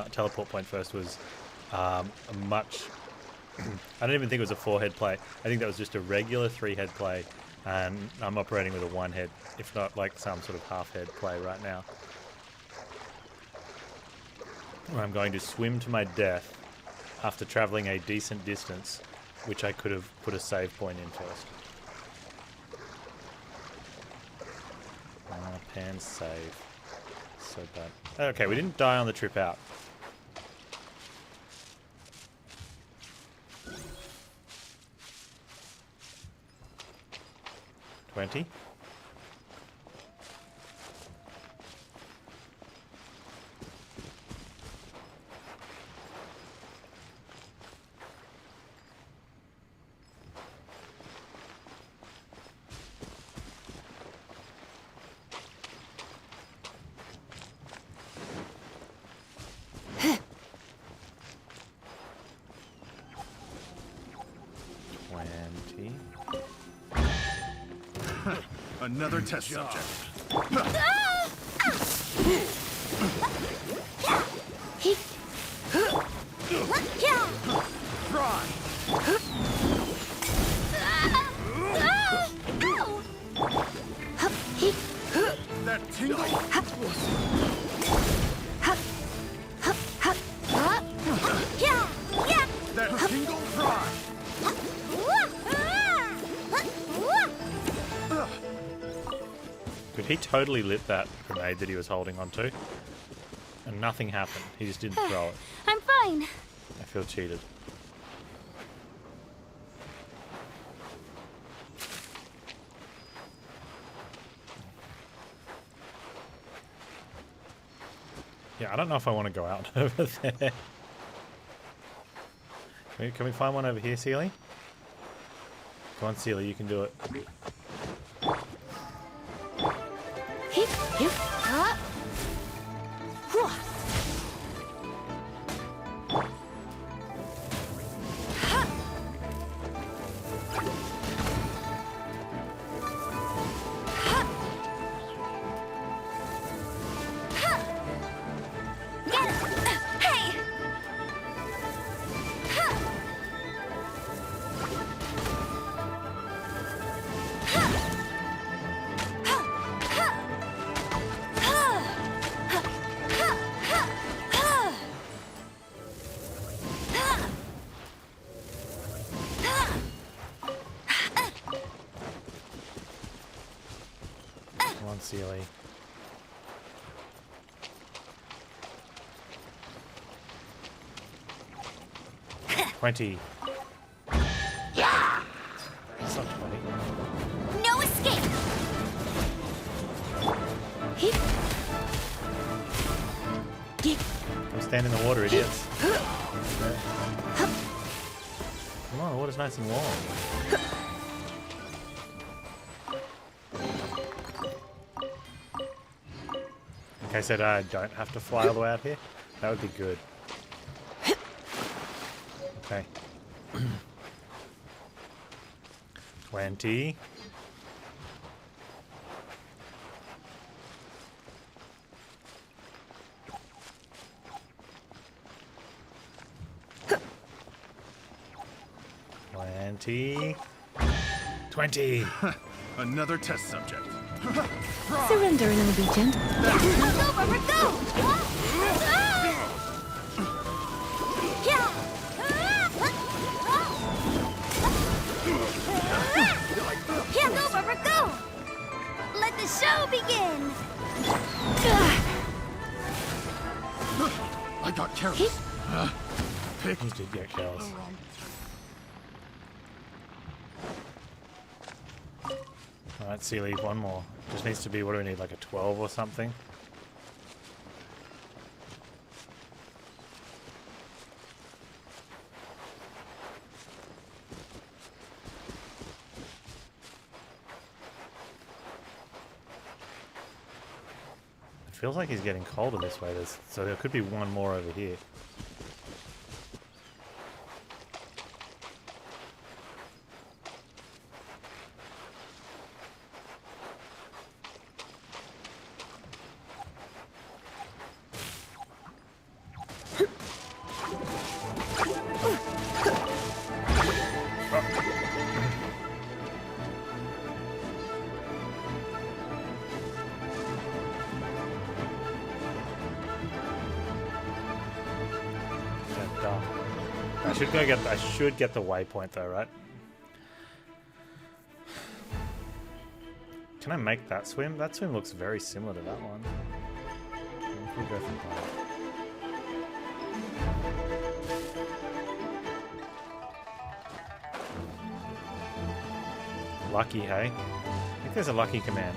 much. I don't even think it was a 4-head play. I think that was just a regular 3-head play, and I'm operating with a 1-head, if not like some sort of half-head play right now. I'm going to swim to my death after traveling a decent distance, which I could have put a save point in first. Panz save. So bad. Okay, we didn't die on the trip out. $20. Another test subject. Try. That That tingle? Yeah, yeah. That tingle? Try! Good, he totally lit that grenade that he was holding onto. And nothing happened. He just didn't throw it. I'm fine. I feel cheated. Yeah, I don't know if I want to go out over there. Can we find one over here, Sealy? Go on, Sealy, you can do it. Come on, Sealy. $20. Yeah! That's not 20. No escape. Don't stand in the water, idiots. Come on, the water's nice and warm. In case I don't have to fly all the way out here, that would be good. Okay. 20. $20. $20. Another test subject. Surrender and allegiance. Go, Robert, go! Yeah. Yeah, go, Robert, go! Let the show begin! I got careless. Pick. You did get careless. Alright, Sealy, one more. Just needs to be, what do we need, like a 12 or something? It feels like he's getting colder this way, so there could be one more over here. I should get the waypoint though, right? Can I make that swim? That swim looks very similar to that one. We'll go from home. Lucky, hey? I think there's a lucky command.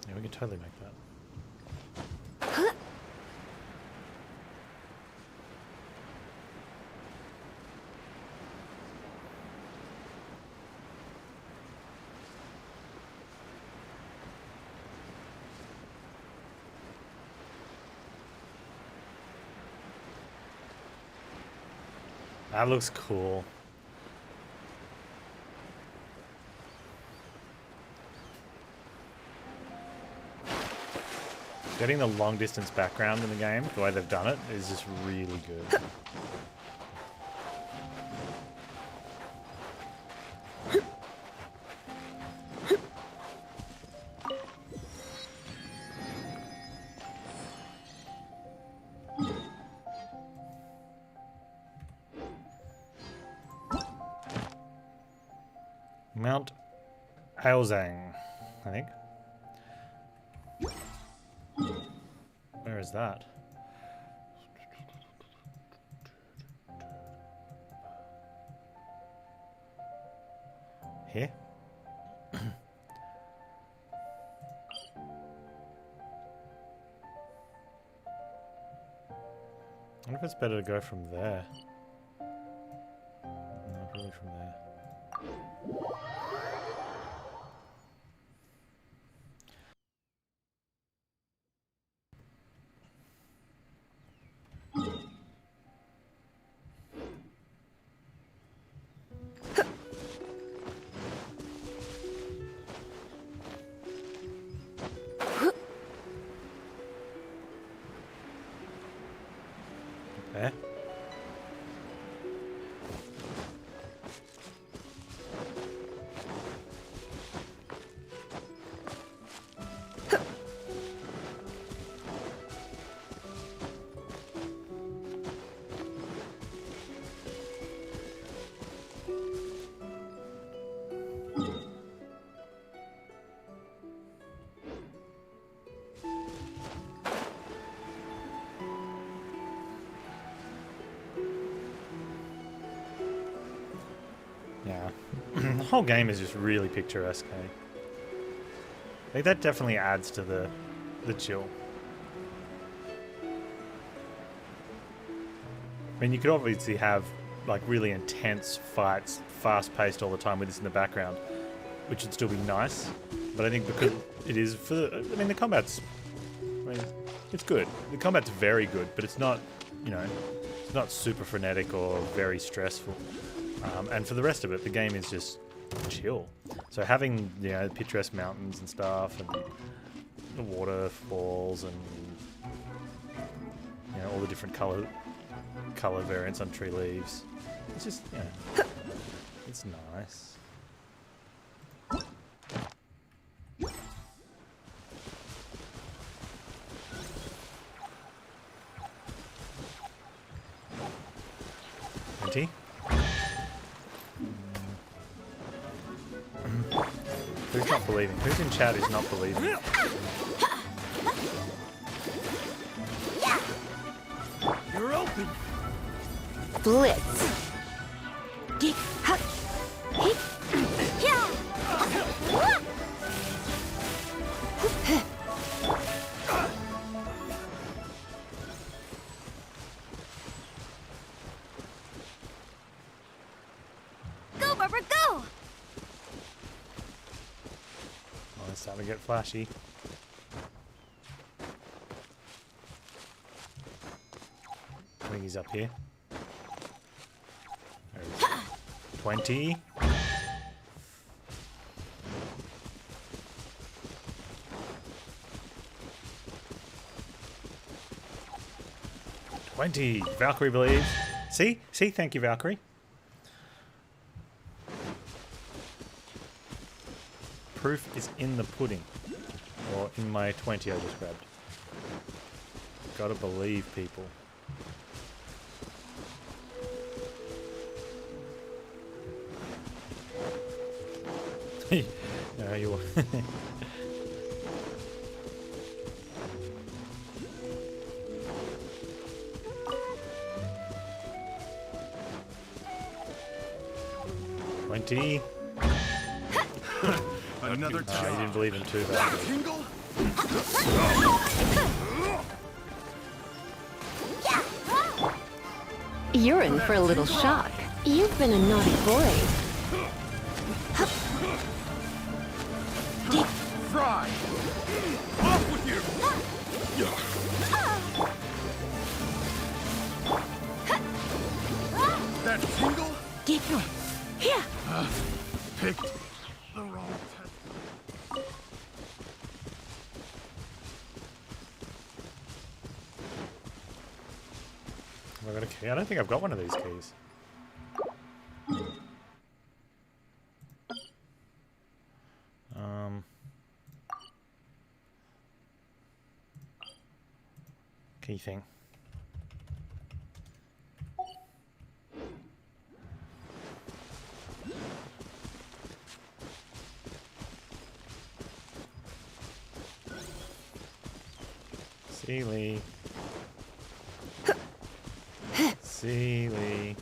Yeah, we can totally make that. That looks cool. Getting the long distance background in the game, the way they've done it, is just really good. Mount Aozang, I think. Where is that? Here? I wonder if it's better to go from there. No, probably from there. There. Yeah. The whole game is just really picturesque, hey? Like, that definitely adds to the chill. I mean, you could obviously have, like, really intense fights, fast-paced all the time with this in the background, which would still be nice. But I think because it is for the... I mean, the combat's... I mean, it's good. The combat's very good, but it's not, you know, it's not super frenetic or very stressful. And for the rest of it, the game is just chill. So having, you know, picturesque mountains and stuff, and the waterfalls, and, you know, all the different color variants on tree leaves. It's just, you know, it's nice. Who's not believing? Who's in chat who's not believing? You're open. Blitz. Go, Barbara, go! Oh, it's starting to get flashy. I think he's up here. There he is. 20. Valkyrie believes. See? See? Thank you, Valkyrie. Proof is in the pudding. Or in my 20 I just grabbed. Gotta believe people. No, you $20. Another You job. didn't believe in two Valkyrie. Tingle? You're in for a little shock. You've been a naughty boy. Deep fry. Off with you. That Picked the wrong test. Have I got a key? I don't think I've got one of these keys. Key thing. Sealy. Sealy.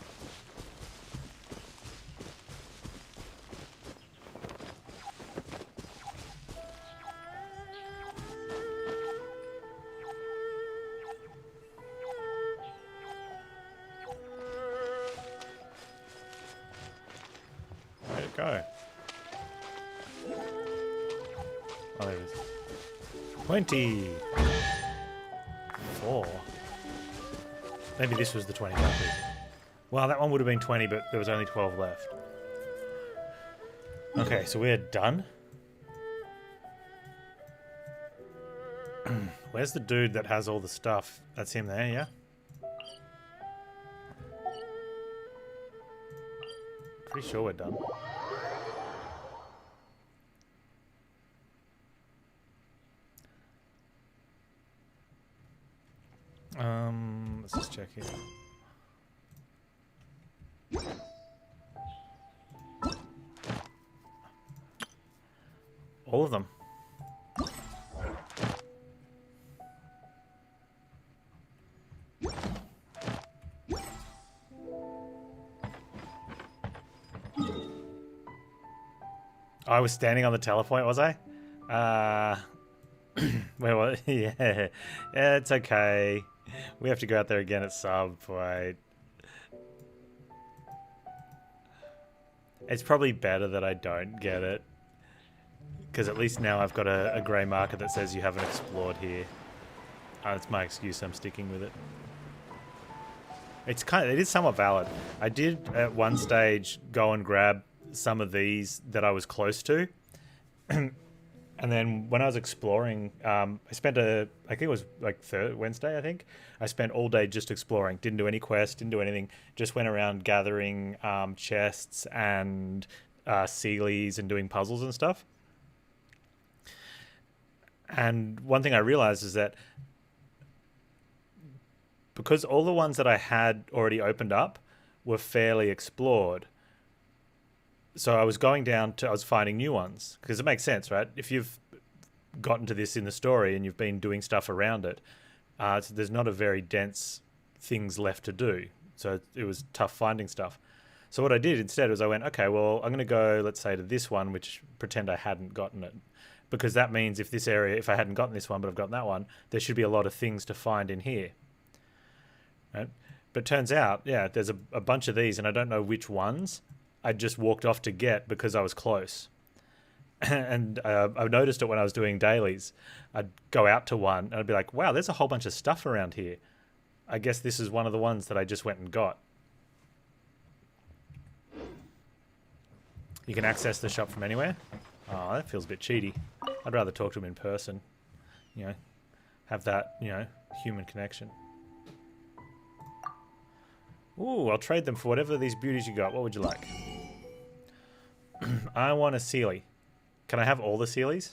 Where'd it go? Oh, there it is. 24. Maybe this was the 20. Well, that one would have been 20, but there was only 12 left. Okay, so we're done. Where's the dude that has all the stuff? That's him there, yeah? Pretty sure we're done. Let's just check here. All of them. I was standing on the telepoint, was I? Where was yeah, it's okay. We have to go out there again at some point. It's probably better that I don't get it, because at least now I've got a grey marker that says you haven't explored here. That's my excuse. I'm sticking with it. It is somewhat valid. I did at one stage go and grab some of these that I was close to. And then when I was exploring, I spent I think it was like Wednesday, I think. I spent all day just exploring. Didn't do any quests, didn't do anything. Just went around gathering chests and Sealies and doing puzzles and stuff. And one thing I realized is that because all the ones that I had already opened up were fairly explored, so I was going down to, I was finding new ones, because it makes sense, right? If you've gotten to this in the story and you've been doing stuff around it, so there's not a very dense things left to do. So it was tough finding stuff. So what I did instead was I went, okay, well, I'm going to go, let's say, to this one, which pretend I hadn't gotten it. Because that means if this area, if I hadn't gotten this one, but I've gotten that one, there should be a lot of things to find in here. Right? But it turns out, yeah, there's a bunch of these, and I don't know which ones I just walked off to get because I was close. And I noticed it when I was doing dailies. I'd go out to one and I'd be like, wow, there's a whole bunch of stuff around here. I guess this is one of the ones that I just went and got. You can access the shop from anywhere. Oh, that feels a bit cheaty. I'd rather talk to him in person. You know, have that, you know, human connection. Ooh, I'll trade them for whatever these beauties you got. What would you like? I want a Sealy. Can I have all the Sealies?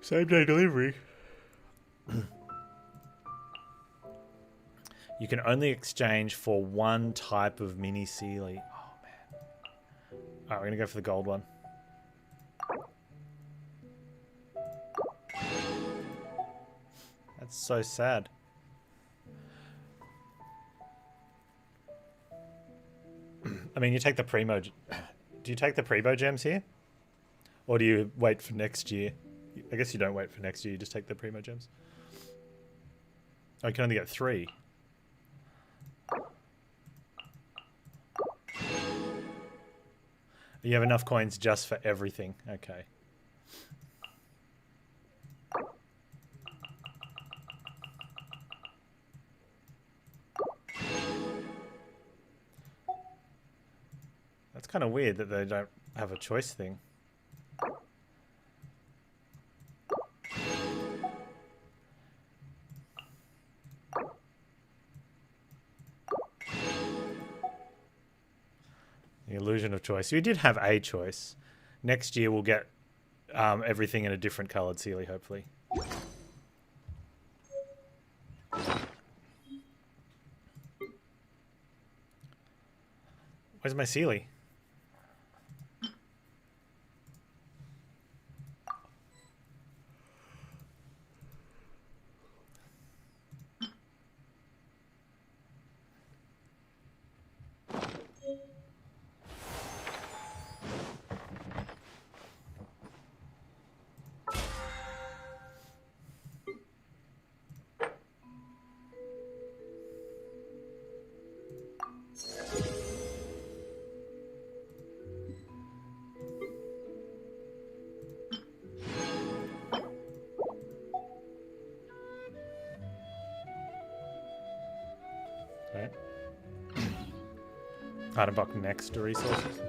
Same day delivery. You can only exchange for one type of mini Sealy. Oh, man. Alright, we're going to go for the gold one. That's so sad. I mean, you take the Primo... Do you take the Primo gems here? Or do you wait for next year? I guess you don't wait for next year, you just take the Primo gems. Oh, you can only get 3. You have enough coins just for everything. Okay. That's kind of weird that they don't have a choice thing. The illusion of choice. You did have a choice. Next year we'll get everything in a different coloured Sealy, hopefully. Where's my Sealy? Right. Item box next to resources.